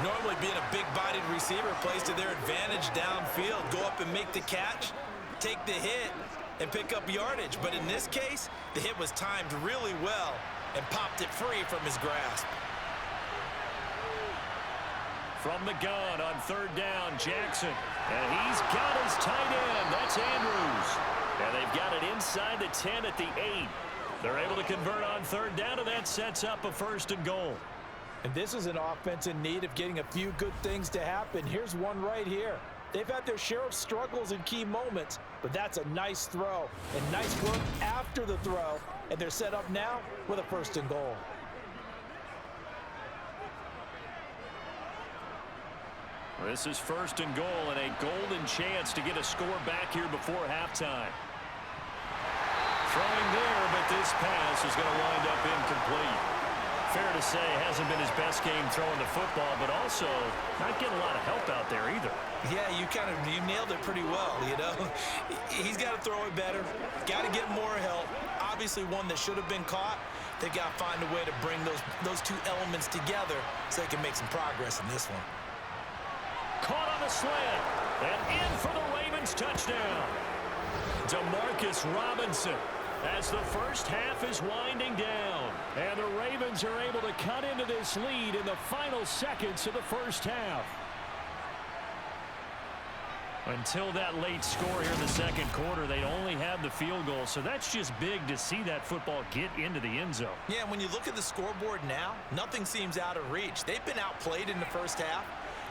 Normally being a big-bodied receiver plays to their advantage downfield. Go up and make the catch, take the hit, and pick up yardage. But in this case, the hit was timed really well and popped it free from his grasp. From the gun on third down, Jackson. And he's got his tight end. That's Andrews. And they've got it inside the 10 at the 8. They're able to convert on third down, and that sets up a first and goal. And this is an offense in need of getting a few good things to happen. Here's one right here. They've had their share of struggles in key moments, but that's a nice throw and nice work after the throw. And they're set up now with a first and goal. This is first and goal and a golden chance to get a score back here before halftime. Throwing there, but this pass is going to wind up incomplete. Fair to say, hasn't been his best game throwing the football, but also not getting a lot of help out there either. Yeah, you nailed it pretty well, you know. He's got to throw it better, got to get more help. Obviously one that should have been caught. They've got to find a way to bring those two elements together so they can make some progress in this one. Caught on the slant, and in for the Ravens touchdown. Demarcus Robinson as the first half is winding down. And the Ravens are able to cut into this lead in the final seconds of the first half. Until that late score here in the second quarter, they only had the field goal, so that's just big to see that football get into the end zone. Yeah, when you look at the scoreboard now, nothing seems out of reach. They've been outplayed in the first half.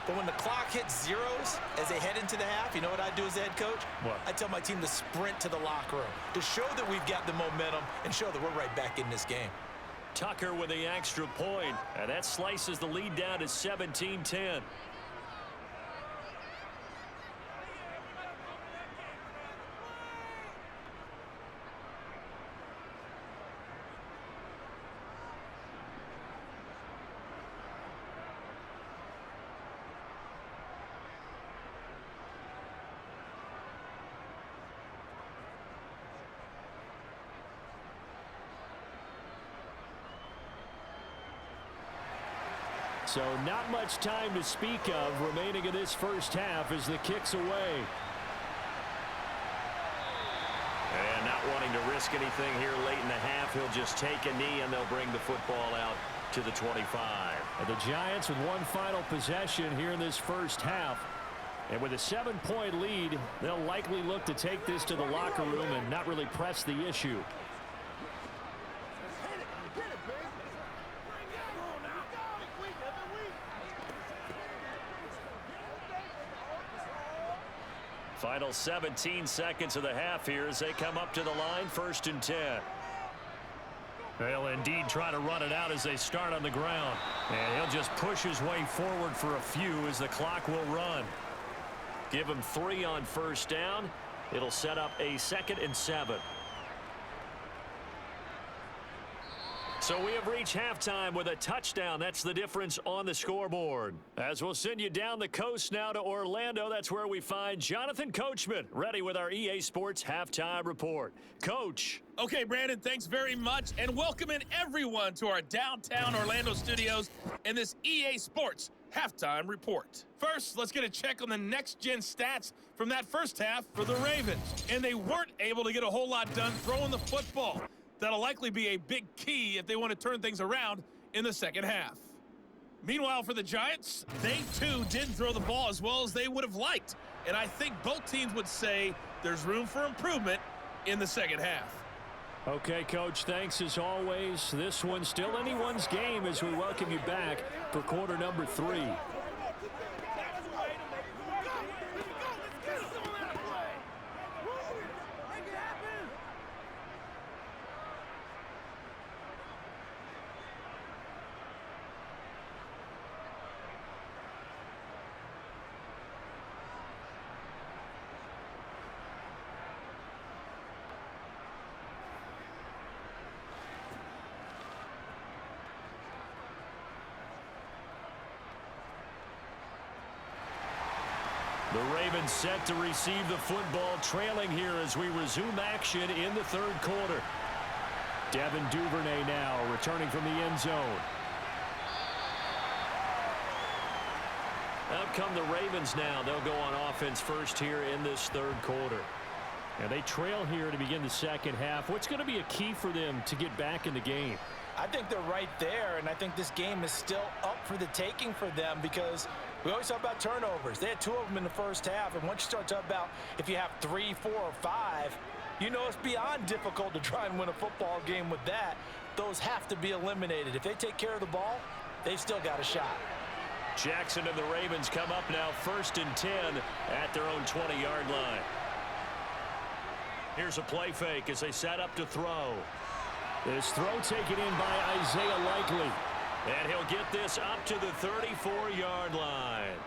But when the clock hits zeros as they head into the half, you know what I do as the head coach? What? I tell my team to sprint to the locker room to show that we've got the momentum and show that we're right back in this game. Tucker with the extra point, and that slices the lead down to 17-10. So not much time to speak of remaining in this first half as the kick's away. And not wanting to risk anything here late in the half, he'll just take a knee and they'll bring the football out to the 25. And the Giants with one final possession here in this first half. And with a 7-point lead, they'll likely look to take this to the locker room and not really press the issue. Final 17 seconds of the half here as they come up to the line, 1st and 10. They'll indeed try to run it out as they start on the ground. And he'll just push his way forward for a few as the clock will run. Give him 3 on first down, It'll set up a 2nd and 7. So we have reached halftime with a touchdown. That's the difference on the scoreboard. As we'll send you down the coast now to Orlando, that's where we find Jonathan Coachman, ready with our EA Sports Halftime Report. Coach. Okay, Brandon, thanks very much, and welcoming everyone to our downtown Orlando studios in this EA Sports Halftime Report. First, let's get a check on the next-gen stats from that first half for the Ravens. And they weren't able to get a whole lot done throwing the football. That'll likely be a big key if they want to turn things around in the second half. Meanwhile, for the Giants, they too didn't throw the ball as well as they would have liked. And I think both teams would say there's room for improvement in the second half. Okay, Coach, thanks as always. This one's still anyone's game as we welcome you back for quarter number 3. The Ravens set to receive the football, trailing here as we resume action in the third quarter. Devin Duvernay now returning from the end zone. Out come the Ravens now. They'll go on offense first here in this third quarter. And they trail here to begin the second half. What's going to be a key for them to get back in the game? I think they're right there, and I think this game is still up for the taking for them because we always talk about turnovers. They had 2 of them in the first half, and once you start talking about if you have 3, 4, or 5, you know it's beyond difficult to try and win a football game with that. Those have to be eliminated. If they take care of the ball, they've still got a shot. Jackson and the Ravens come up now 1st and 10 at their own 20-yard line. Here's a play fake as they set up to throw. This throw taken in by Isaiah Likely. And he'll get this up to the 34-yard line.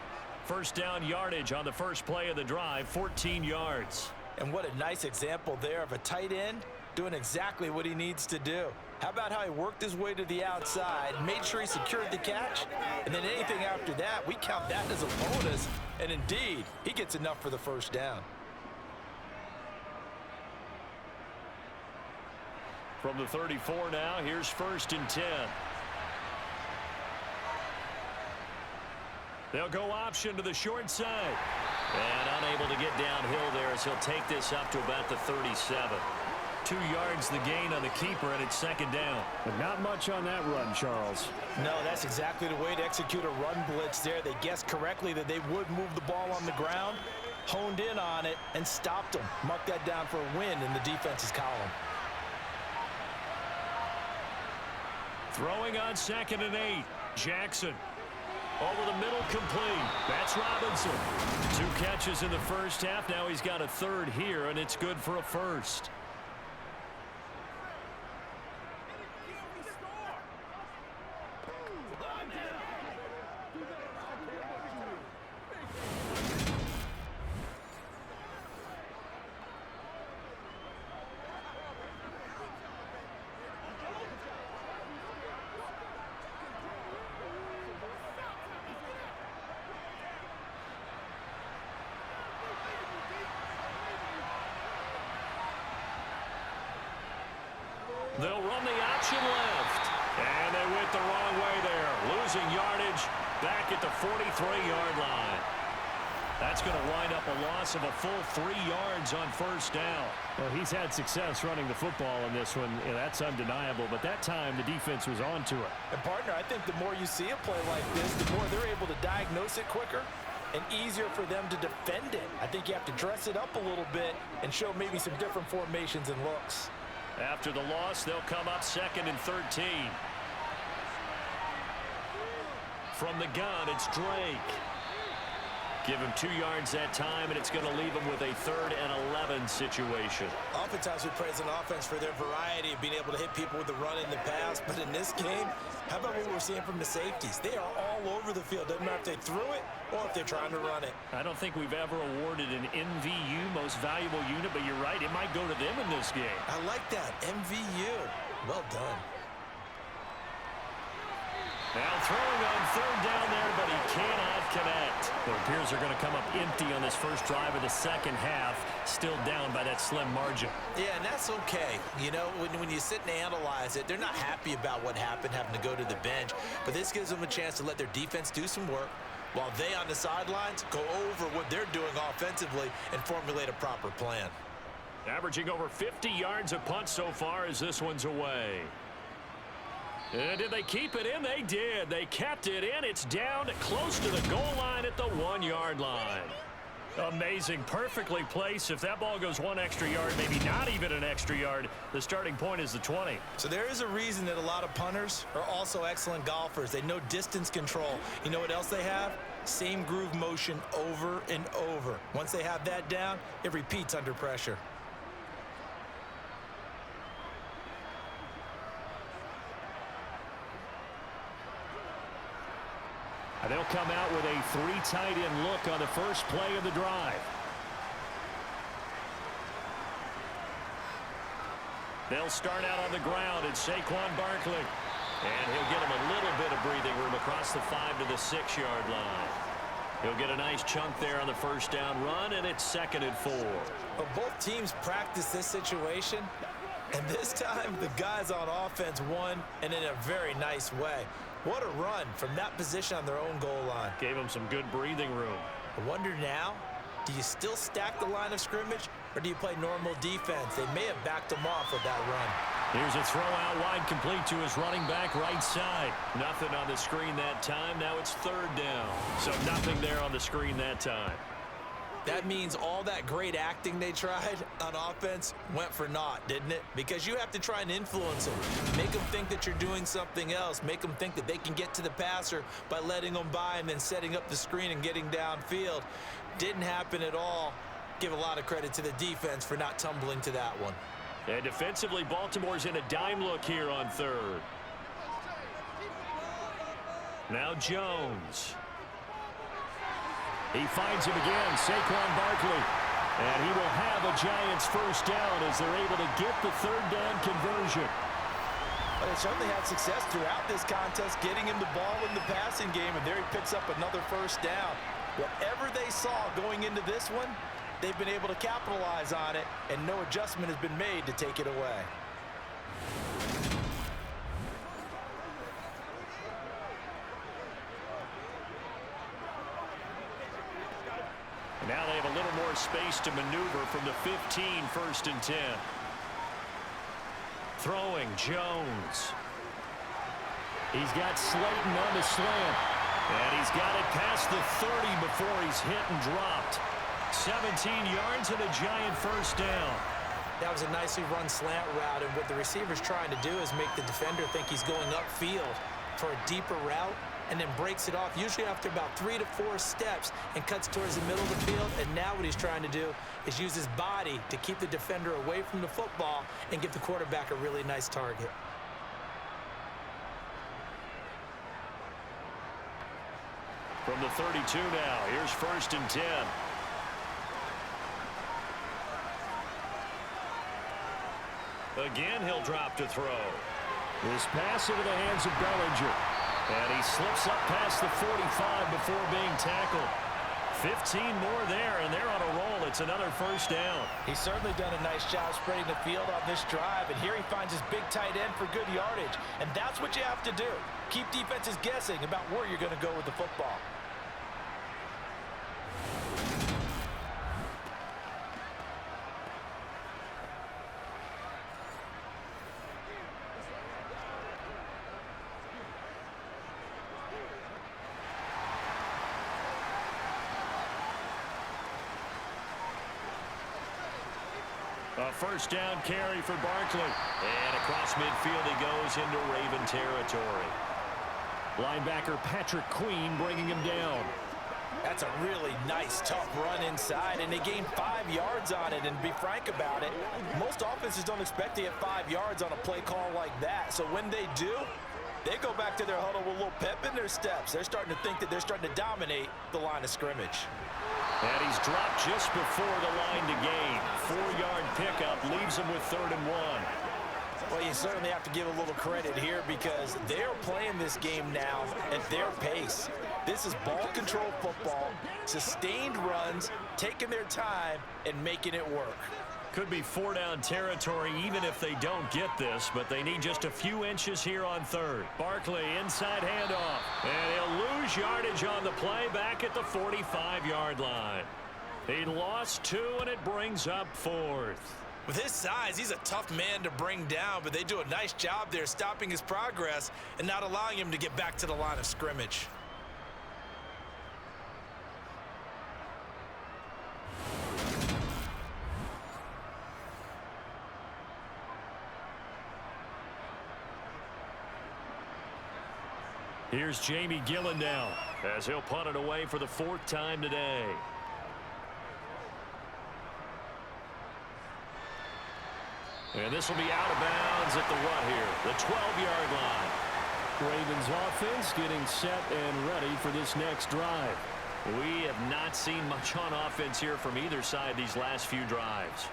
First down yardage on the first play of the drive, 14 yards. And what a nice example there of a tight end doing exactly what he needs to do. How about how he worked his way to the outside, made sure he secured the catch, and then anything after that, we count that as a bonus. And indeed, he gets enough for the first down. From the 34 now, here's 1st and 10. They'll go option to the short side. And unable to get downhill there as he'll take this up to about the 37. 2 yards the gain on the keeper, and it's 2nd down. But not much on that run, Charles. No, that's exactly the way to execute a run blitz there. They guessed correctly that they would move the ball on the ground, honed in on it, and stopped them. Mark that down for a win in the defense's column. Throwing on 2nd and 8. Jackson. Over the middle, complete. That's Robinson. 2 catches in the first half. Now he's got a 3rd here, and it's good for a 1st. They'll run the option left. And they went the wrong way there. Losing yardage back at the 43-yard line. That's going to wind up a loss of a full 3 yards on first down. Well, he's had success running the football in this one. Yeah, that's undeniable. But that time, the defense was on to it. And, partner, I think the more you see a play like this, the more they're able to diagnose it quicker and easier for them to defend it. I think you have to dress it up a little bit and show maybe some different formations and looks. After the loss, they'll come up 2nd and 13. From the gun, it's Drake. Give him 2 yards that time, and it's going to leave him with a 3rd and 11 situation. Oftentimes we praise an offense for their variety of being able to hit people with the run in the pass, but in this game, how about what we're seeing from the safeties? They are all over the field. Doesn't matter if they threw it or if they're trying to run it. I don't think we've ever awarded an MVU, most valuable unit, but you're right, it might go to them in this game. I like that, MVU. Well done. Now throwing on 3rd down there, but he cannot connect. It appears they're going to come up empty on this first drive of the second half, still down by that slim margin. Yeah, and that's okay. You know, when you sit and analyze it, they're not happy about what happened, having to go to the bench, but this gives them a chance to let their defense do some work while they on the sidelines go over what they're doing offensively and formulate a proper plan. Averaging over 50 yards a punt so far as this one's away. And did they keep it in? They did. They kept it in. It's down close to the goal line at the 1-yard line. Amazing. Perfectly placed. If that ball goes 1 extra yard, maybe not even an extra yard, the starting point is the 20. So there is a reason that a lot of punters are also excellent golfers. They know distance control. You know what else they have? Same groove motion over and over. Once they have that down, it repeats under pressure. And they'll come out with a 3 tight end look on the first play of the drive. They'll start out on the ground. It's Saquon Barkley. And he'll get him a little bit of breathing room across the 5 to the 6-yard line. He'll get a nice chunk there on the first down run, and it's 2nd and 4. Well, both teams practice this situation, and this time the guys on offense won, and in a very nice way. What a run from that position on their own goal line. Gave him some good breathing room. I wonder now, do you still stack the line of scrimmage, or do you play normal defense? They may have backed him off with that run. Here's a throw out wide, complete to his running back right side. Nothing on the screen that time. Now it's 3rd down. So nothing there on the screen that time. That means all that great acting they tried on offense went for naught, didn't it? Because you have to try and influence them. Make them think that you're doing something else. Make them think that they can get to the passer by letting them by and then setting up the screen and getting downfield. Didn't happen at all. Give a lot of credit to the defense for not tumbling to that one. And defensively, Baltimore's in a dime look here on 3rd. Now Jones. He finds him again, Saquon Barkley. And he will have a Giants first down as they're able to get the 3rd down conversion. But they certainly had success throughout this contest, getting him the ball in the passing game, and there he picks up another first down. Whatever they saw going into this one, they've been able to capitalize on it, and no adjustment has been made to take it away. Now they have a little more space to maneuver from the 15, 1st and 10. Throwing, Jones. He's got Slayton on the slant. And he's got it past the 30 before he's hit and dropped. 17 yards and a Giant first down. That was a nicely run slant route, and what the receiver's trying to do is make the defender think he's going upfield for a deeper route, and then breaks it off, usually after about 3 to 4 steps, and cuts towards the middle of the field. And now what he's trying to do is use his body to keep the defender away from the football and give the quarterback a really nice target. From the 32 now, here's 1st and 10. Again, he'll drop to throw. This pass into the hands of Bellinger. And he slips up past the 45 before being tackled. 15 more there, and they're on a roll. It's another first down. He's certainly done a nice job spreading the field on this drive, and here he finds his big tight end for good yardage. And that's what you have to do. Keep defenses guessing about where you're going to go with the football. A first down carry for Barkley. And across midfield he goes into Raven territory. Linebacker Patrick Queen bringing him down. That's a really nice, tough run inside, and they gained 5 yards on it. And to be frank about it, most offenses don't expect to get 5 yards on a play call like that. So when they do, they go back to their huddle with a little pep in their steps. They're starting to think that they're starting to dominate the line of scrimmage. And he's dropped just before the line to gain. 4-yard pickup leaves him with 3rd and 1. Well, you certainly have to give a little credit here because they're playing this game now at their pace. This is ball control football, sustained runs, taking their time and making it work. Could be 4-down territory even if they don't get this, but they need just a few inches here on 3rd. Barkley, inside handoff, and he'll lose yardage on the play back at the 45-yard line. He lost 2, and it brings up 4th. With his size, he's a tough man to bring down, but they do a nice job there stopping his progress and not allowing him to get back to the line of scrimmage. Here's Jamie Gillen now as he'll punt it away for the 4th time today. And this will be out of bounds at the what here? The 12-yard line. Ravens offense getting set and ready for this next drive. We have not seen much on offense here from either side these last few drives.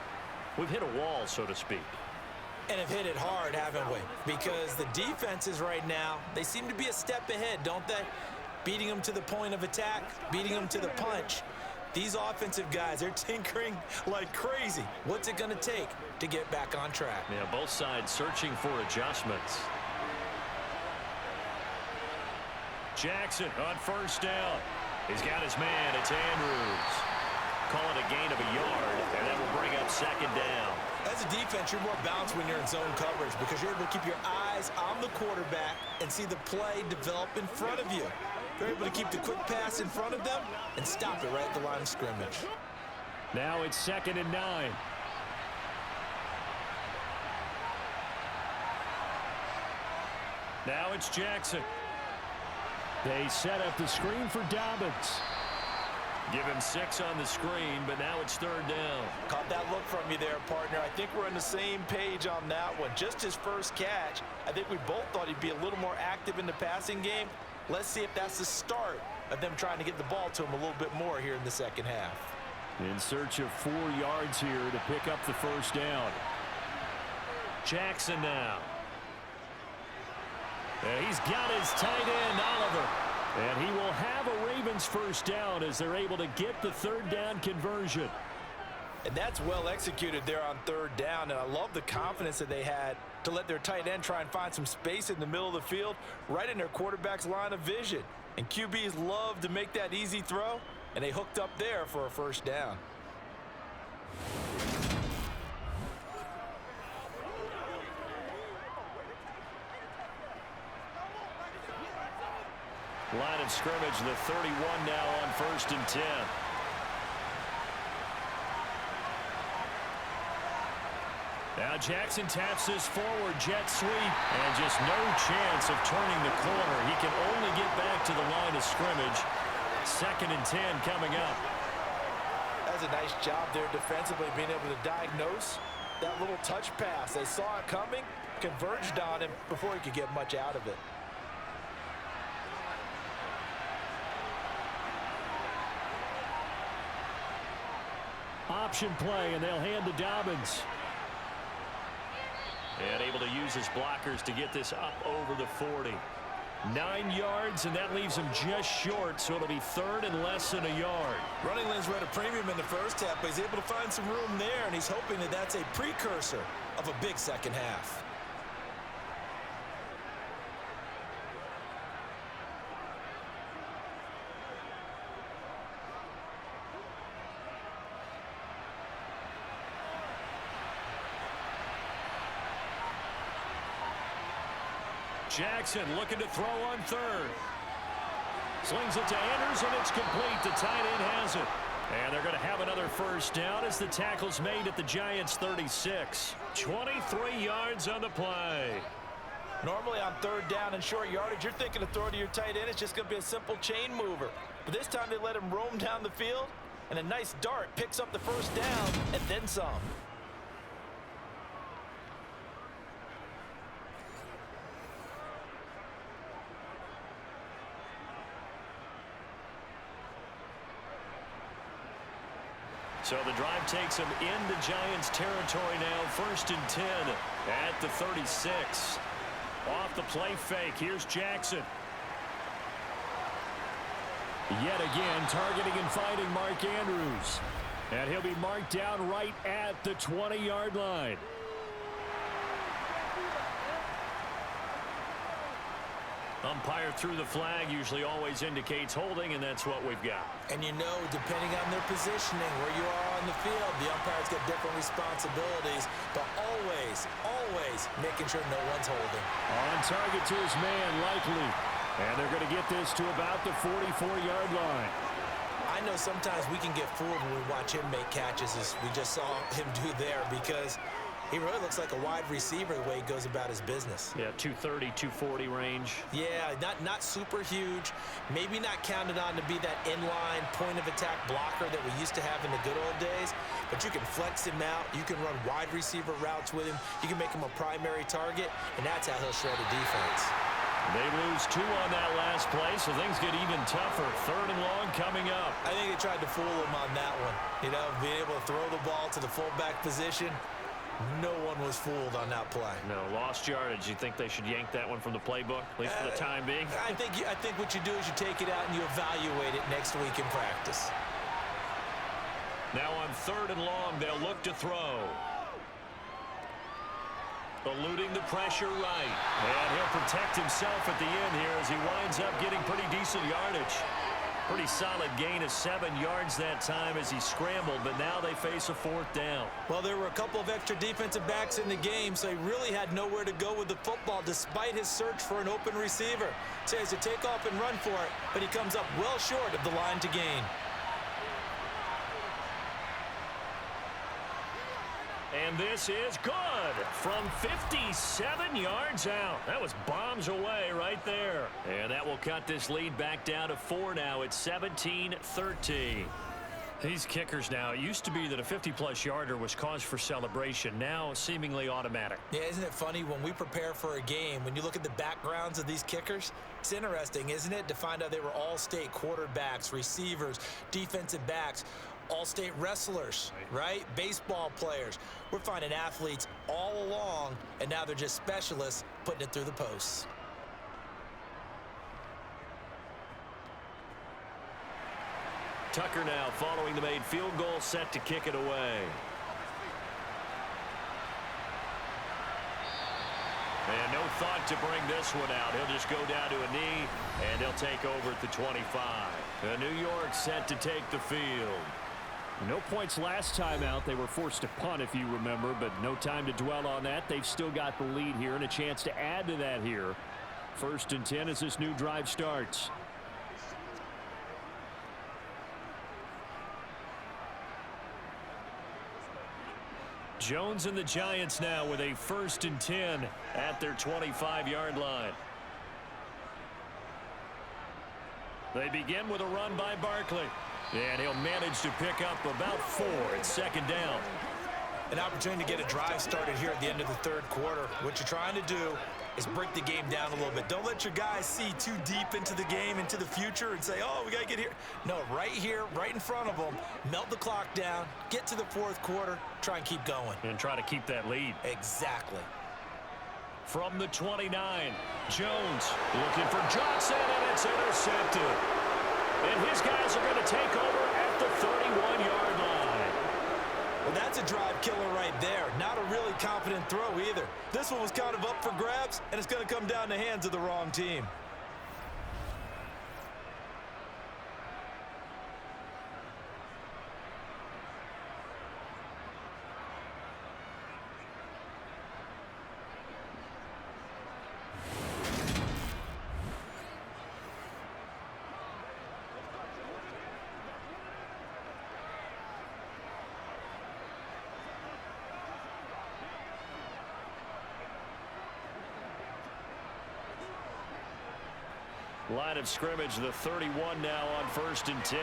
We've hit a wall, so to speak. And have hit it hard, haven't we? Because the defenses right now, they seem to be a step ahead, don't they? Beating them to the point of attack, beating them to the punch. These offensive guys, they're tinkering like crazy. What's it going to take to get back on track? Yeah, both sides searching for adjustments. Jackson on 1st down. He's got his man. It's Andrews. Call it a gain of a yard, and that will bring up 2nd down. As a defense, you're more balanced when you're in zone coverage because you're able to keep your eyes on the quarterback and see the play develop in front of you. You're able to keep the quick pass in front of them and stop it right at the line of scrimmage. Now it's 2nd and 9. Now it's Jackson. They set up the screen for Dobbins. Give him 6 on the screen, but now it's 3rd down. Caught that look from you there, partner. I think we're on the same page on that one. Just his first catch, I think we both thought he'd be a little more active in the passing game. Let's see if that's the start of them trying to get the ball to him a little bit more here in the second half. In search of 4 yards here to pick up the 1st down. Jackson now. And he's got his tight end, Oliver. And he will have a Ravens 1st down as they're able to get the 3rd down conversion. And that's well executed there on 3rd down. And I love the confidence that they had to let their tight end try and find some space in the middle of the field, right in their quarterback's line of vision. And QBs love to make that easy throw, and they hooked up there for a 1st down. Line of scrimmage, the 31 now on 1st and 10. Now Jackson taps this forward jet sweep, and just no chance of turning the corner. He can only get back to the line of scrimmage. 2nd and 10 coming up. That's a nice job there defensively, being able to diagnose that little touch pass. They saw it coming, converged on him before he could get much out of it. Option play, and they'll hand to Dobbins. And able to use his blockers to get this up over the 40. 9 yards, and that leaves him just short, so it'll be 3rd and less than a yard. Running lanes were at a premium in the first half, but he's able to find some room there, and he's hoping that that's a precursor of a big second half. Jackson looking to throw on 3rd. Slings it to Anders, and it's complete. The tight end has it. And they're going to have another 1st down as the tackle's made at the Giants' 36. 23 yards on the play. Normally on 3rd down and short yardage, you're thinking of throwing to your tight end. It's just going to be a simple chain mover. But this time they let him roam down the field, and a nice dart picks up the first down and then some. So the drive takes him into Giants territory now. 1st and 10 at the 36. Off the play fake. Here's Jackson. Yet again, targeting and finding Mark Andrews. And he'll be marked down right at the 20-yard line. Umpire threw the flag, usually always indicates holding, and that's what we've got. And you know, depending on their positioning, where you are on the field, the umpires get different responsibilities, but always making sure no one's holding. On target to his man, likely. And they're going to get this to about the 44-yard line. I know sometimes we can get fooled when we watch him make catches, as we just saw him do there, because he really looks like a wide receiver the way he goes about his business. Yeah, 230, 240 range. Yeah, not super huge. Maybe not counted on to be that inline point-of-attack blocker that we used to have in the good old days. But you can flex him out. You can run wide receiver routes with him. You can make him a primary target, and that's how he'll shred a defense. They lose 2 on that last play, so things get even tougher. 3rd and long coming up. I think they tried to fool him on that one. You know, being able to throw the ball to the fullback position. No one was fooled on that play. No, lost yardage. You think they should yank that one from the playbook, at least for the time being? I think what you do is you take it out and you evaluate it next week in practice. Now on 3rd and long, they'll look to throw. Eluding the pressure right. And he'll protect himself at the end here as he winds up getting pretty decent yardage. Pretty solid gain of 7 yards that time as he scrambled, but now they face a 4th down. Well, there were a couple of extra defensive backs in the game, so he really had nowhere to go with the football despite his search for an open receiver. So he has to take off and run for it, but he comes up well short of the line to gain. And this is good from 57 yards out. That was bombs away right there. And that will cut this lead back down to 4 now. It's 17-13. These kickers now, it used to be that a 50-plus yarder was cause for celebration. Now seemingly automatic. Yeah, isn't it funny when we prepare for a game, when you look at the backgrounds of these kickers, it's interesting, isn't it, to find out they were all-state quarterbacks, receivers, defensive backs, all-state wrestlers, right? Baseball players. We're finding athletes all along, and now they're just specialists putting it through the posts. Tucker now following the made field goal, set to kick it away. And no thought to bring this one out. He'll just go down to a knee, and he'll take over at the 25. New York set to take the field. No points last time out. They were forced to punt, if you remember, but no time to dwell on that. They've still got the lead here and a chance to add to that here. 1st and 10 as this new drive starts. Jones and the Giants now with a 1st and 10 at their 25-yard line. They begin with a run by Barkley. And he'll manage to pick up about 4 at 2nd down. An opportunity to get a drive started here at the end of the 3rd quarter. What you're trying to do is break the game down a little bit. Don't let your guys see too deep into the game, into the future, and say, oh, we got to get here. No, right here, right in front of them, melt the clock down, get to the 4th quarter, try and keep going. And try to keep that lead. Exactly. From the 29, Jones looking for Johnson, and it's intercepted. And his guys are going to take over at the 31-yard line. Well, that's a drive killer right there. Not a really confident throw either. This one was kind of up for grabs, and it's going to come down the hands of the wrong team. Line of scrimmage, the 31 now on 1st and 10.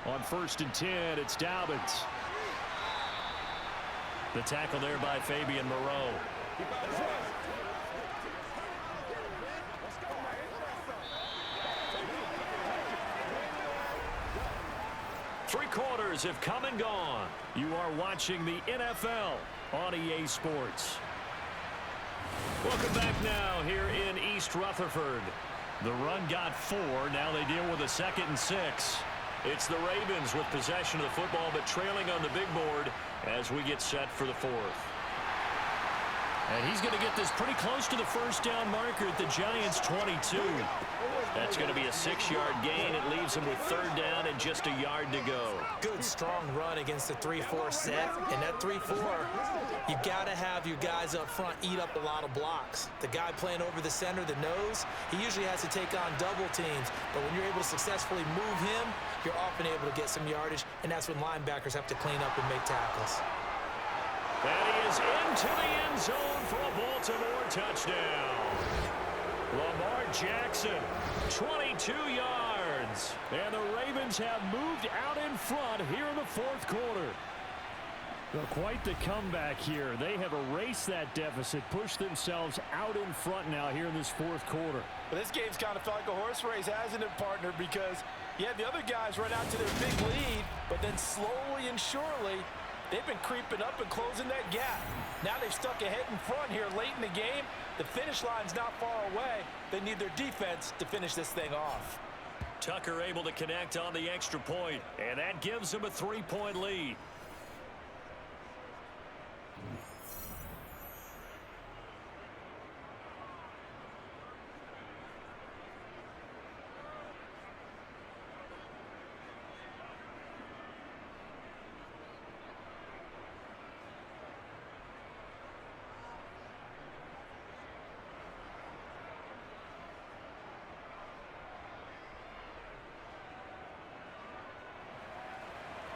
On 1st and 10, it's Dobbins. The tackle there by Fabian Moreau. Three quarters have come and gone. You are watching the NFL on EA Sports. Welcome back now here in East Rutherford. The run got 4. Now they deal with a 2nd and 6. It's the Ravens with possession of the football, but trailing on the big board as we get set for the 4th. And he's going to get this pretty close to the first down marker at the Giants' 22. That's going to be a 6-yard gain. It leaves him with 3rd down and just a yard to go. Good, strong run against the 3-4 set. And that 3-4, you've got to have your guys up front eat up a lot of blocks. The guy playing over the center, the nose, he usually has to take on double teams. But when you're able to successfully move him, you're often able to get some yardage, and that's when linebackers have to clean up and make tackles. And he is into the end zone for a Baltimore touchdown. Lamar Jackson, 22 yards. And the Ravens have moved out in front here in the 4th quarter. Well, quite the comeback here. They have erased that deficit, pushed themselves out in front now here in this 4th quarter. But this game's kind of felt like a horse race, hasn't it, partner? Because you had the other guys run out to their big lead, but then slowly and surely, they've been creeping up and closing that gap. Now they've stuck ahead in front here late in the game. The finish line's not far away. They need their defense to finish this thing off. Tucker able to connect on the extra point, and that gives them a 3-point lead.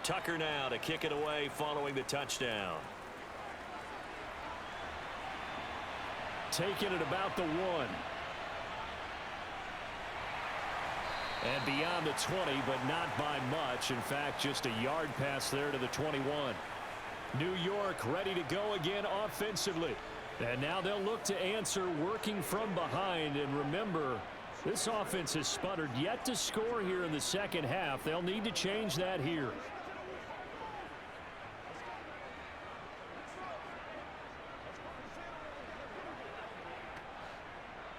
Tucker now to kick it away following the touchdown. Taking it about the 1. And beyond the 20, but not by much. In fact, just a yard pass there to the 21. New York ready to go again offensively. And now they'll look to answer working from behind. And remember, this offense has sputtered yet to score here in the second half. They'll need to change that here.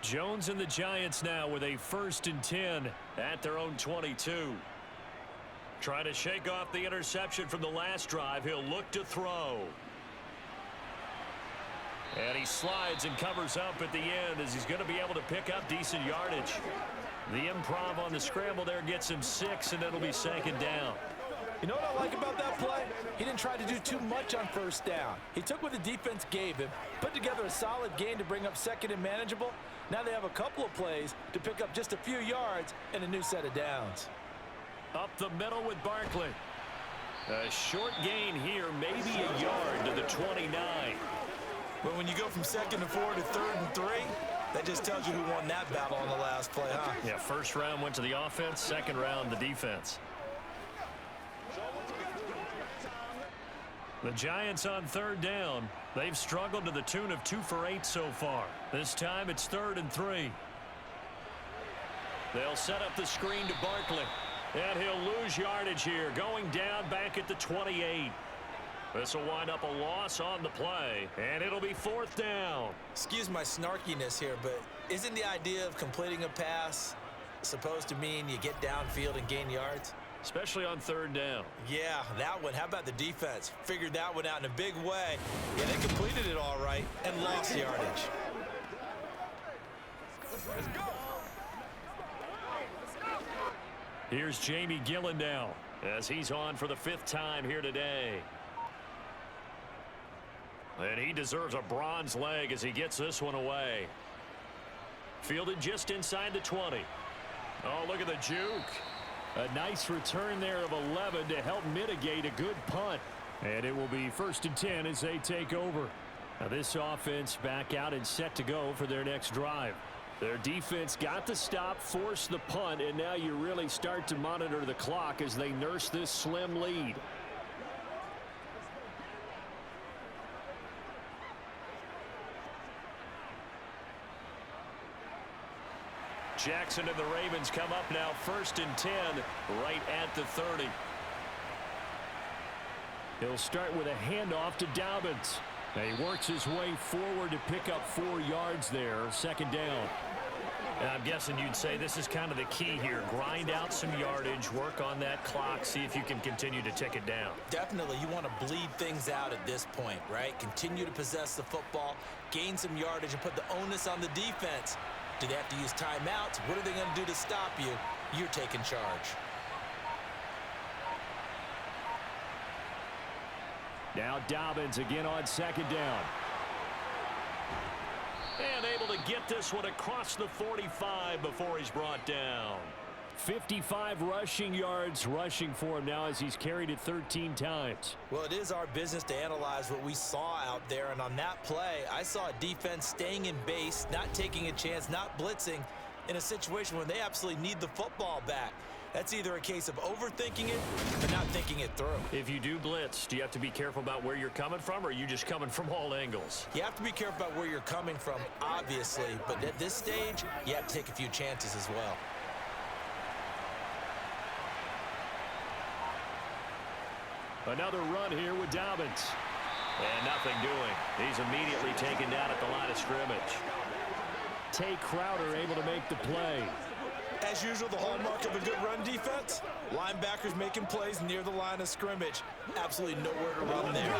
Jones and the Giants now with a 1st and 10 at their own 22. Trying to shake off the interception from the last drive. He'll look to throw. And he slides and covers up at the end as he's going to be able to pick up decent yardage. The improv on the scramble there gets him 6, and it'll be 2nd down. You know what I like about that play? He didn't try to do too much on 1st down. He took what the defense gave him, put together a solid gain to bring up 2nd and manageable. Now they have a couple of plays to pick up just a few yards and a new set of downs. Up the middle with Barkley. A short gain here, maybe a yard to the 29. But when you go from 2nd and 4 to 3rd and 3, that just tells you who won that battle on the last play, huh? Yeah, 1st round went to the offense, 2nd round the defense. The Giants on 3rd down. They've struggled to the tune of 2 for 8 so far. This time it's 3rd and 3. They'll set up the screen to Barkley. And he'll lose yardage here, going down back at the 28. This will wind up a loss on the play, and it'll be 4th down. Excuse my snarkiness here, but isn't the idea of completing a pass supposed to mean you get downfield and gain yards? Especially on 3rd down. Yeah, that one. How about the defense? Figured that one out in a big way. Yeah, they completed it all right and lost yardage. Let's go. Here's Jamie Gillen now as he's on for the 5th time here today. And he deserves a bronze leg as he gets this one away. Fielded just inside the 20. Oh, look at the juke. A nice return there of 11 to help mitigate a good punt. And it will be 1st and 10 as they take over. Now this offense back out and set to go for their next drive. Their defense got the stop, forced the punt, and now you really start to monitor the clock as they nurse this slim lead. Jackson and the Ravens come up now 1st and 10 right at the 30. He'll start with a handoff to Dobbins. Now he works his way forward to pick up 4 yards there, 2nd down. And I'm guessing you'd say this is kind of the key here. Grind out some yardage, work on that clock, see if you can continue to tick it down. Definitely, you want to bleed things out at this point, right? Continue to possess the football, gain some yardage, and put the onus on the defense. Do they have to use timeouts? What are they going to do to stop you? You're taking charge. Now Dobbins again on 2nd down. And able to get this one across the 45 before he's brought down. 55 rushing yards rushing for him now as he's carried it 13 times. Well, it is our business to analyze what we saw out there, and on that play, I saw a defense staying in base, not taking a chance, not blitzing, in a situation where they absolutely need the football back. That's either a case of overthinking it or not thinking it through. If you do blitz, do you have to be careful about where you're coming from, or are you just coming from all angles? You have to be careful about where you're coming from, obviously, but at this stage, you have to take a few chances as well. Another run here with Dobbins. And nothing doing. He's immediately taken down at the line of scrimmage. Tay Crowder able to make the play. As usual, the hallmark of a good run defense, linebackers making plays near the line of scrimmage. Absolutely nowhere to run there.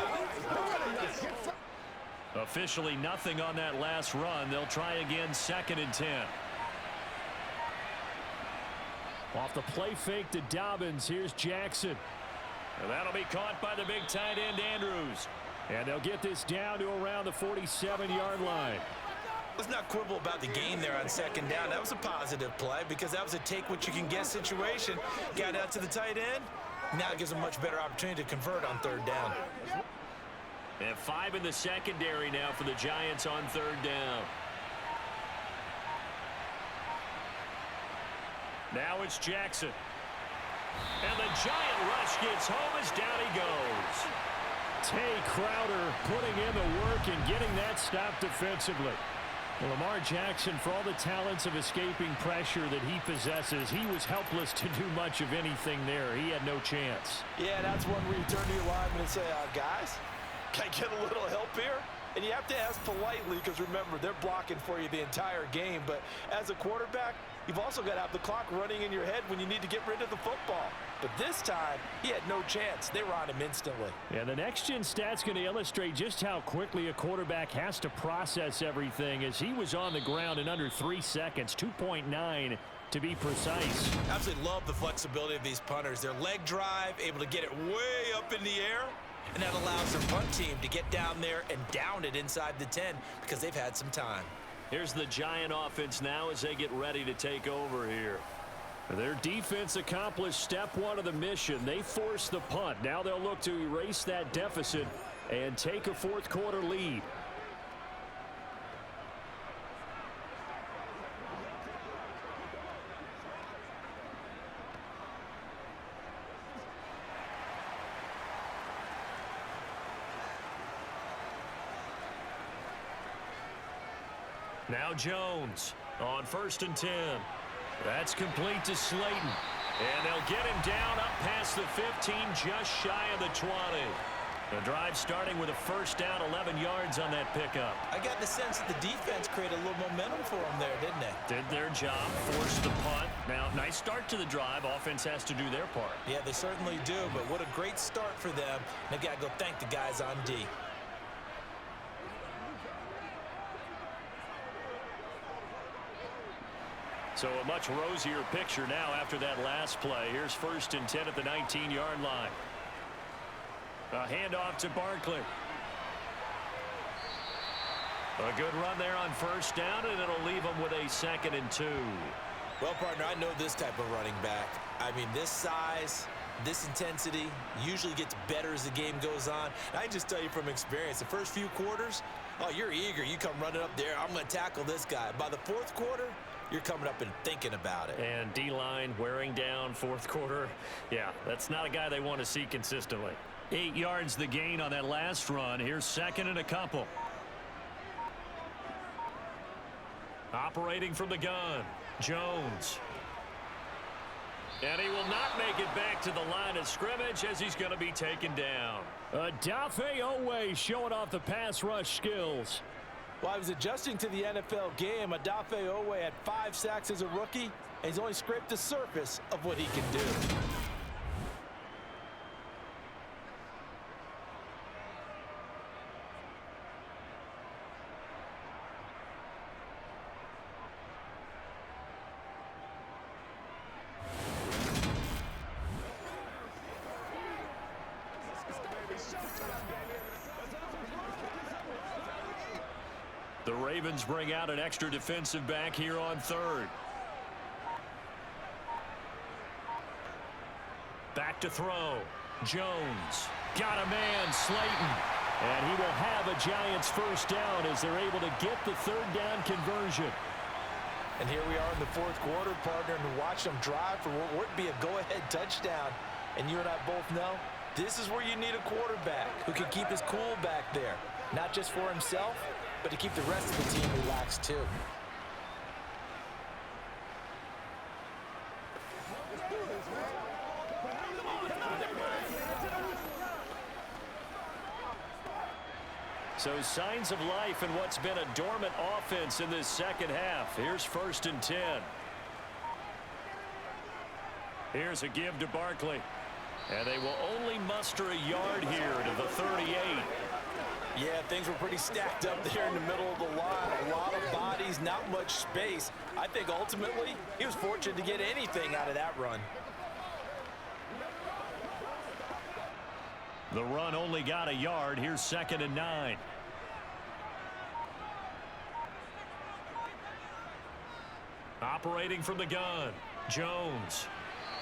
Officially nothing on that last run. They'll try again 2nd and 10. Off the play fake to Dobbins, here's Jackson. And that'll be caught by the big tight end, Andrews. And they'll get this down to around the 47-yard line. Let's not quibble about the gain there on 2nd down. That was a positive play because that was a take-what-you-can-get situation. Got out to the tight end. Now it gives a much better opportunity to convert on 3rd down. And 5 in the secondary now for the Giants on 3rd down. Now it's Jackson. And the giant rush gets home as down he goes. Tay Crowder putting in the work and getting that stop defensively. Well, Lamar Jackson, for all the talents of escaping pressure that he possesses, he was helpless to do much of anything there. He had no chance. Yeah, that's one where you turn to your lineman and say, guys, can I get a little help here? And you have to ask politely because, remember, they're blocking for you the entire game. But as a quarterback, you've also got to have the clock running in your head when you need to get rid of the football. But this time, he had no chance. They were on him instantly. Yeah, the next-gen stat's going to illustrate just how quickly a quarterback has to process everything as he was on the ground in under 3 seconds, 2.9 to be precise. Absolutely love the flexibility of these punters. Their leg drive, able to get it way up in the air. And that allows their punt team to get down there and down it inside the 10 because they've had some time. Here's the Giant offense now as they get ready to take over here. Their defense accomplished step 1 of the mission. They forced the punt. Now they'll look to erase that deficit and take a 4th quarter lead. Now Jones on 1st and 10. That's complete to Slayton. And they'll get him down up past the 15, just shy of the 20. The drive starting with a 1st down, 11 yards on that pickup. I got the sense that the defense created a little momentum for them there, didn't they? Did their job, forced the punt. Now, nice start to the drive. Offense has to do their part. Yeah, they certainly do, but what a great start for them. They've got to go thank the guys on D. So a much rosier picture now after that last play. Here's 1st and 10 at the 19-yard line. A handoff to Barkley. A good run there on 1st down, and it'll leave them with a 2nd and 2. Well, partner, I know this type of running back. I mean, this size, This intensity usually gets better as the game goes on. And I can just tell you from experience, the first few quarters, oh, you're eager. You come running up there, I'm going to tackle this guy. By the fourth quarter, you're coming up and thinking about it. And D-line wearing down fourth quarter. Yeah, that's not a guy they want to see consistently. 8 yards the gain on that last run. Here's second and a couple. Operating from the gun, Jones. And he will not make it back to the line of scrimmage as he's going to be taken down. Odafe Oweh showing off the pass rush skills. While he was adjusting to the NFL game, Odafe Oweh had 5 sacks as a rookie, and he's only scraped the surface of what he can do. The Ravens bring out an extra defensive back here on third. Back to throw. Jones. Got a man, Slayton. And he will have a Giants first down as they're able to get the third down conversion. And here we are in the fourth quarter, partner, and watch them drive for what would be a go-ahead touchdown. And you and I both know this is where you need a quarterback who can keep his cool back there. Not just for himself, but to keep the rest of the team relaxed too. So signs of life in what's been a dormant offense in this second half. Here's first and 10. Here's a give to Barkley. And they will only muster a yard here to the 38. Yeah, things were pretty stacked up there in the middle of the line. A lot of bodies, not much space. I think ultimately he was fortunate to get anything out of that run. The run only got a yard. Here's second and 9. Operating from the gun, Jones.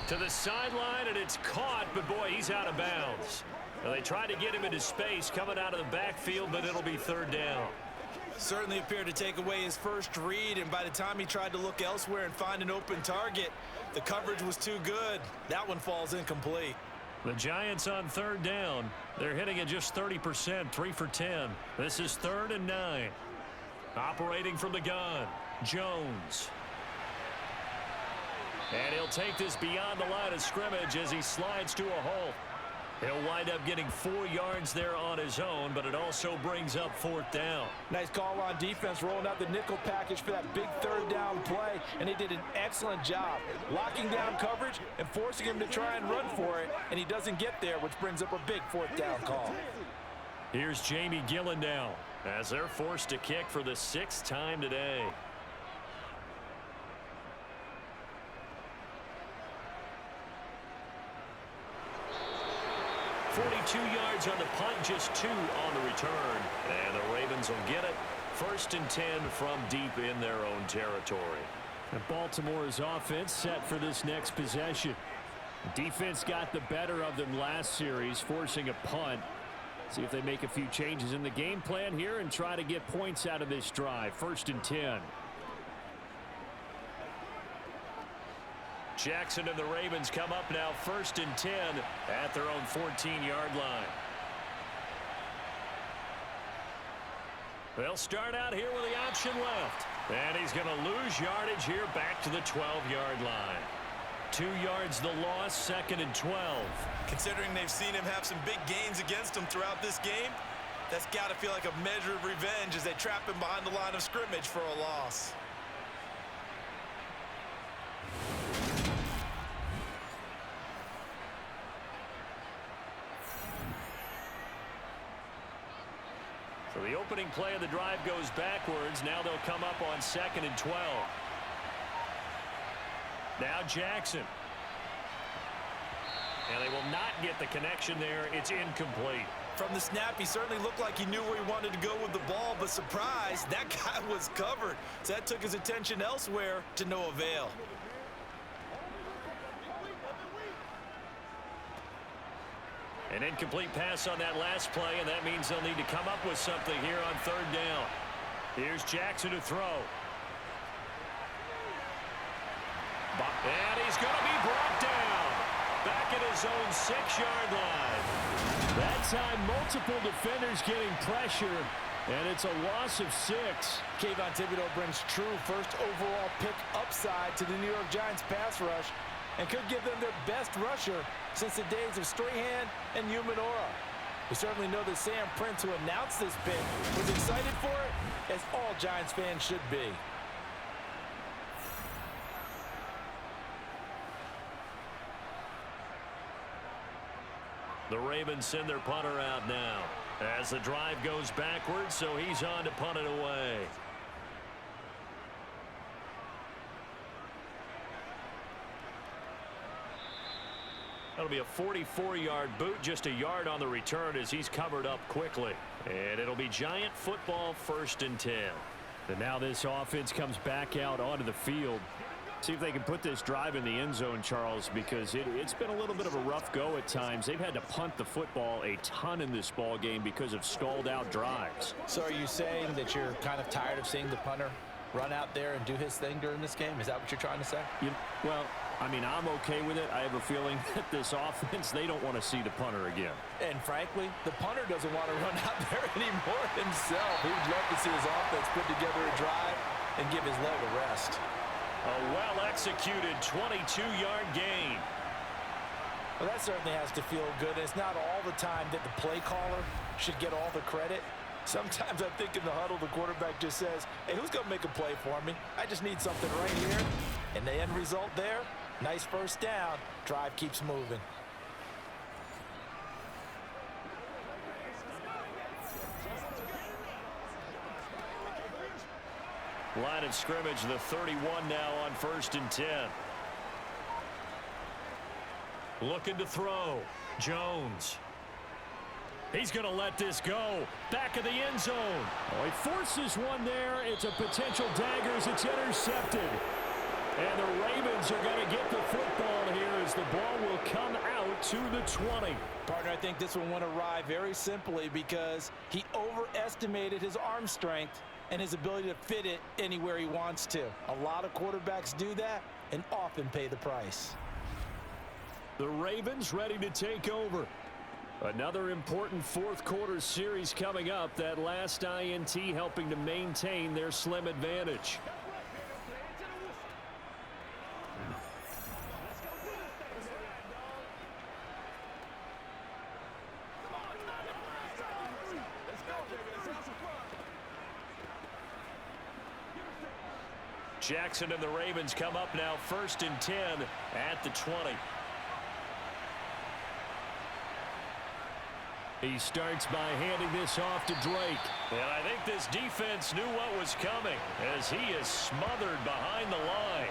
To the sideline, and it's caught, but boy, he's out of bounds. Now, they tried to get him into space coming out of the backfield, but it'll be third down. Certainly appeared to take away his first read, and by the time he tried to look elsewhere and find an open target, the coverage was too good. That one falls incomplete. The Giants on third down. They're hitting at just 30%, 3 for 10. This is third and 9. Operating from the gun, Jones. And he'll take this beyond the line of scrimmage as he slides to a halt. He'll wind up getting 4 yards there on his own, but it also brings up fourth down. Nice call on defense, rolling out the nickel package for that big third down play, and they did an excellent job locking down coverage and forcing him to try and run for it, and he doesn't get there, which brings up a big fourth down call. Here's Jamie Gillen now as they're forced to kick for the 6th time today. 42 yards on the punt, just 2 on the return. And the Ravens will get it. First and 10 from deep in their own territory. And Baltimore's offense set for this next possession. Defense got the better of them last series, forcing a punt. See if they make a few changes in the game plan here and try to get points out of this drive. First and 10. Jackson and the Ravens come up now first and 10 at their own 14-yard line. They'll start out here with the option left. And he's going to lose yardage here back to the 12-yard line. 2 yards the loss, second and 12. Considering they've seen him have some big gains against them throughout this game, that's got to feel like a measure of revenge as they trap him behind the line of scrimmage for a loss. So the opening play of the drive goes backwards. Now they'll come up on second and 12. Now Jackson. And they will not get the connection there. It's incomplete. From the snap, he certainly looked like he knew where he wanted to go with the ball, but surprise, that guy was covered. So that took his attention elsewhere to no avail. An incomplete pass on that last play, and that means they'll need to come up with something here on third down. Here's Jackson to throw. And he's going to be brought down. Back at his own 6-yard line. That time, multiple defenders getting pressure, and it's a loss of 6. Kayvon Thibodeau brings true first overall pick upside to the New York Giants pass rush and could give them their best rusher since the days of Strahan and Umanora. We certainly know that Sam Prince, who announced this pick, was excited for it, as all Giants fans should be. The Ravens send their punter out now as the drive goes backwards, so he's on to punt it away. That'll be a 44-yard boot, just a yard on the return as he's covered up quickly. And it'll be Giant football, 1st and 10. And now this offense comes back out onto the field. See if they can put this drive in the end zone, Charles, because it's been a little bit of a rough go at times. They've had to punt the football a ton in this ball game because of stalled-out drives. So are you saying that you're kind of tired of seeing the punter run out there and do his thing during this game? Is that what you're trying to say? Well, I mean, I'm okay with it. I have a feeling that this offense, they don't want to see the punter again. And frankly, the punter doesn't want to run out there anymore himself. He'd love to see his offense put together a drive and give his leg a rest. A well-executed 22-yard gain. Well, that certainly has to feel good. It's not all the time that the play caller should get all the credit. Sometimes I think in the huddle, the quarterback just says, hey, who's going to make a play for me? I just need something right here. And the end result there, nice first down. Drive keeps moving. Line of scrimmage, the 31 now on 1st and 10. Looking to throw. Jones. He's going to let this go. Back of the end zone. Oh, he forces one there. It's a potential dagger as it's intercepted. And the Ravens are going to get the football here as the ball will come out to the 20. Partner, I think this one went awry very simply because he overestimated his arm strength and his ability to fit it anywhere he wants to. A lot of quarterbacks do that and often pay the price. The Ravens ready to take over. Another important fourth quarter series coming up. That last INT helping to maintain their slim advantage. Jackson and the Ravens come up now 1st and 10 at the 20. He starts by handing this off to Drake. And I think this defense knew what was coming as he is smothered behind the line.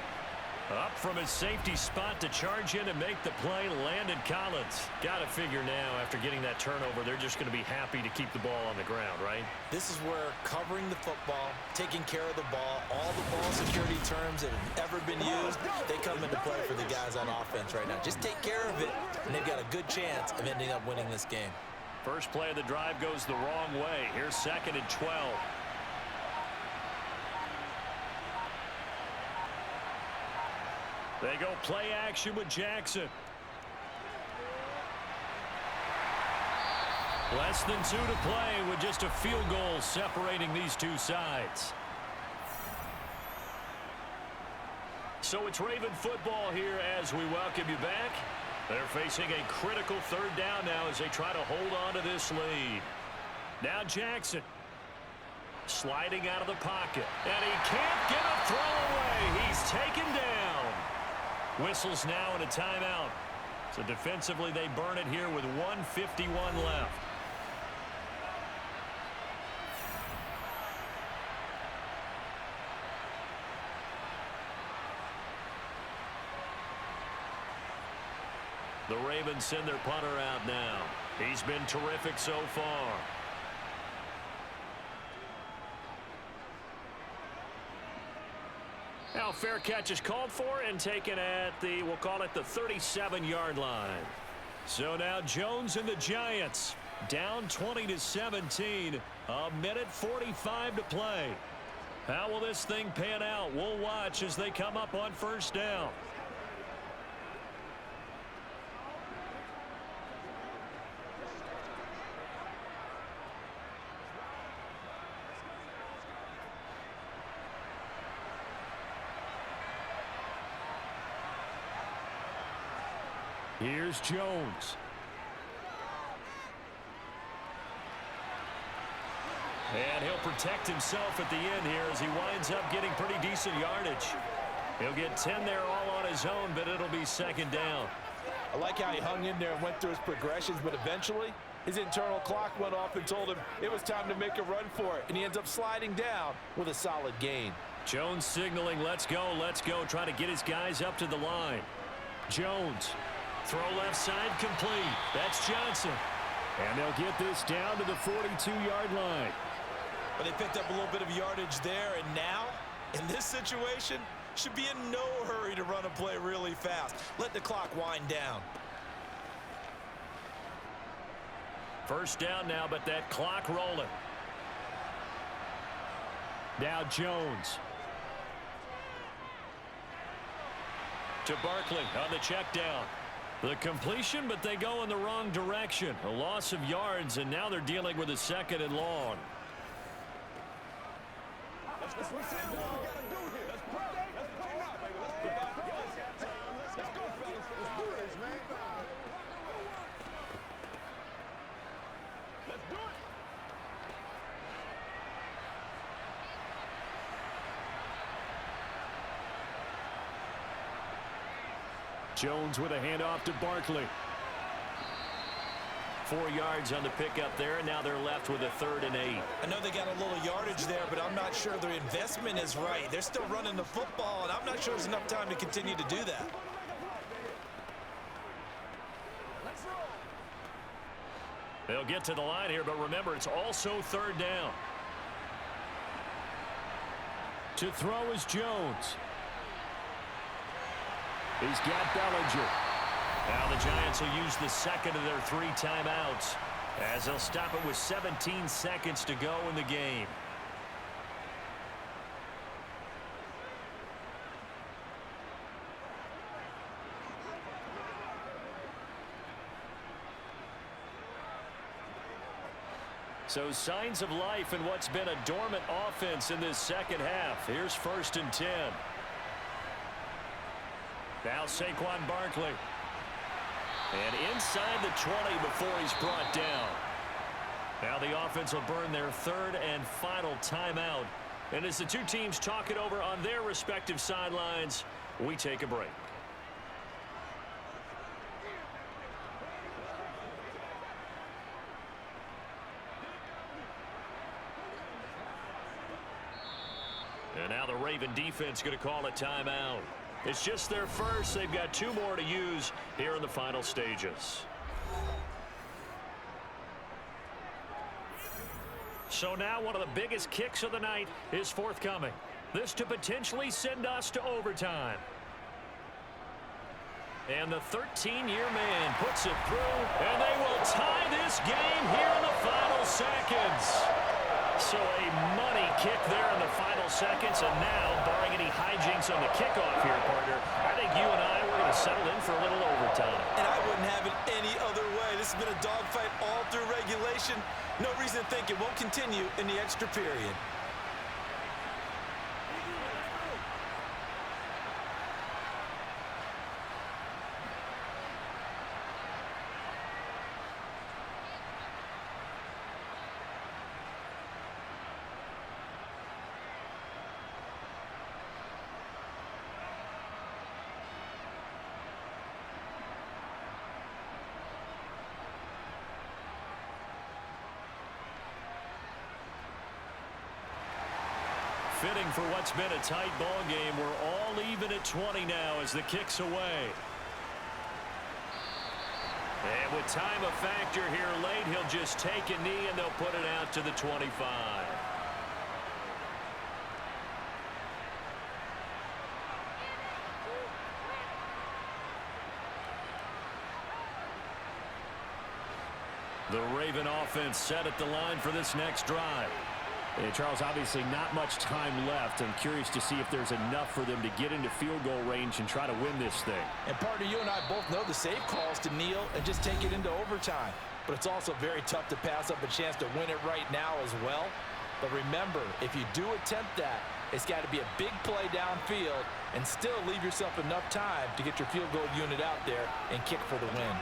Up from his safety spot to charge in and make the play, Landon Collins. Got to figure now, after getting that turnover, they're just going to be happy to keep the ball on the ground, right? This is where covering the football, taking care of the ball, all the ball security terms that have ever been used, they come into play for the guys on offense right now. Just take care of it, and they've got a good chance of ending up winning this game. First play of the drive goes the wrong way. Here's 2nd and 12. They go play action with Jackson. Less than 2 to play with just a field goal separating these two sides. So it's Raven football here as we welcome you back. They're facing a critical 3rd down now as they try to hold on to this lead. Now Jackson sliding out of the pocket. And he can't get a throw away. He's taken down. Whistles now and a timeout. So defensively they burn it here with 1:51 left. The Ravens send their punter out now. He's been terrific so far. Now fair catch is called for and taken at the, we'll call it the 37-yard line. So now Jones and the Giants down 20-17. A minute 45 to play. How will this thing pan out? We'll watch as they come up on first down. Here's Jones. And he'll protect himself at the end here as he winds up getting pretty decent yardage. He'll get 10 there all on his own, but it'll be second down. I like how he hung in there and went through his progressions, but eventually his internal clock went off and told him it was time to make a run for it, and he ends up sliding down with a solid gain. Jones signaling, let's go, trying to get his guys up to the line. Jones, throw left side complete. That's Johnson. And they'll get this down to the 42-yard line. But they picked up a little bit of yardage there, and now, in this situation, should be in no hurry to run a play really fast. Let the clock wind down. First down now, but that clock rolling. Now Jones. To Barkley on the check down. The completion, but they go in the wrong direction. A loss of yards, and now they're dealing with a second and long. Jones with a handoff to Barkley. 4 yards on the pickup there, and now they're left with a 3rd and 8. I know they got a little yardage there, but I'm not sure their investment is right. They're still running the football, and I'm not sure there's enough time to continue to do that. They'll get to the line here, but remember, it's also 3rd down. To throw is Jones. He's got Bellinger. Now the Giants will use the second of their 3 timeouts as they'll stop it with 17 seconds to go in the game. So signs of life in what's been a dormant offense in this second half. Here's 1st and 10. Now Saquon Barkley. And inside the 20 before he's brought down. Now the offense will burn their 3rd and final timeout. And as the two teams talk it over on their respective sidelines, we take a break. And now the Raven defense going to call a timeout. It's just their first. They've got 2 more to use here in the final stages. So now one of the biggest kicks of the night is forthcoming. This to potentially send us to overtime. And the 13-year man puts it through, and they will tie this game here in the final seconds. So a money kick there in the final seconds, and now, barring any hijinks on the kickoff here, partner, I think you and I, we're going to settle in for a little overtime. And I wouldn't have it any other way. This has been a dogfight all through regulation. No reason to think it won't continue in the extra period. Fitting for what's been a tight ball game. We're all even at 20 now as the kick's away. And with time a factor here late, he'll just take a knee and they'll put it out to the 25. The Raven offense set at the line for this next drive. Hey, Charles, obviously not much time left. I'm curious to see if there's enough for them to get into field goal range and try to win this thing. And partner, you and I both know the safe calls to kneel and just take it into overtime. But it's also very tough to pass up a chance to win it right now as well. But remember, if you do attempt that, it's got to be a big play downfield and still leave yourself enough time to get your field goal unit out there and kick for the win.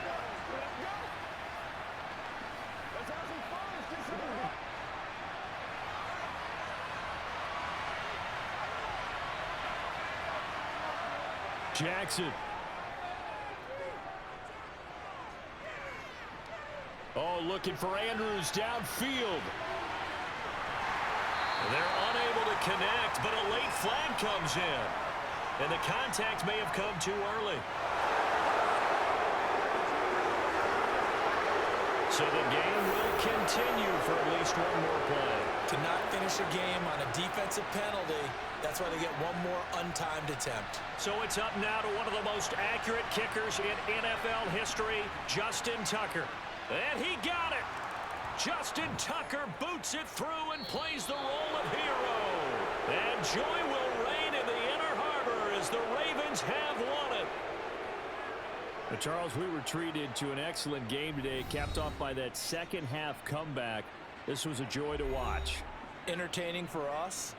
Jackson. Oh, looking for Andrews downfield. They're unable to connect, but a late flag comes in. And the contact may have come too early. So the game will continue for at least one more play. To not finish a game on a defensive penalty, that's why they get one more untimed attempt. So it's up now to one of the most accurate kickers in NFL history, Justin Tucker. And he got it. Justin Tucker boots it through and plays the role of hero. And joy will reign in the Inner Harbor as the Ravens have won it. But Charles, we were treated to an excellent game today, capped off by that second half comeback. This was a joy to watch. Entertaining for us,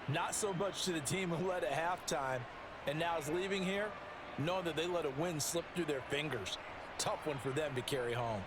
not so much to the team who led at halftime and now is leaving here knowing that they let a win slip through their fingers. Tough one for them to carry home.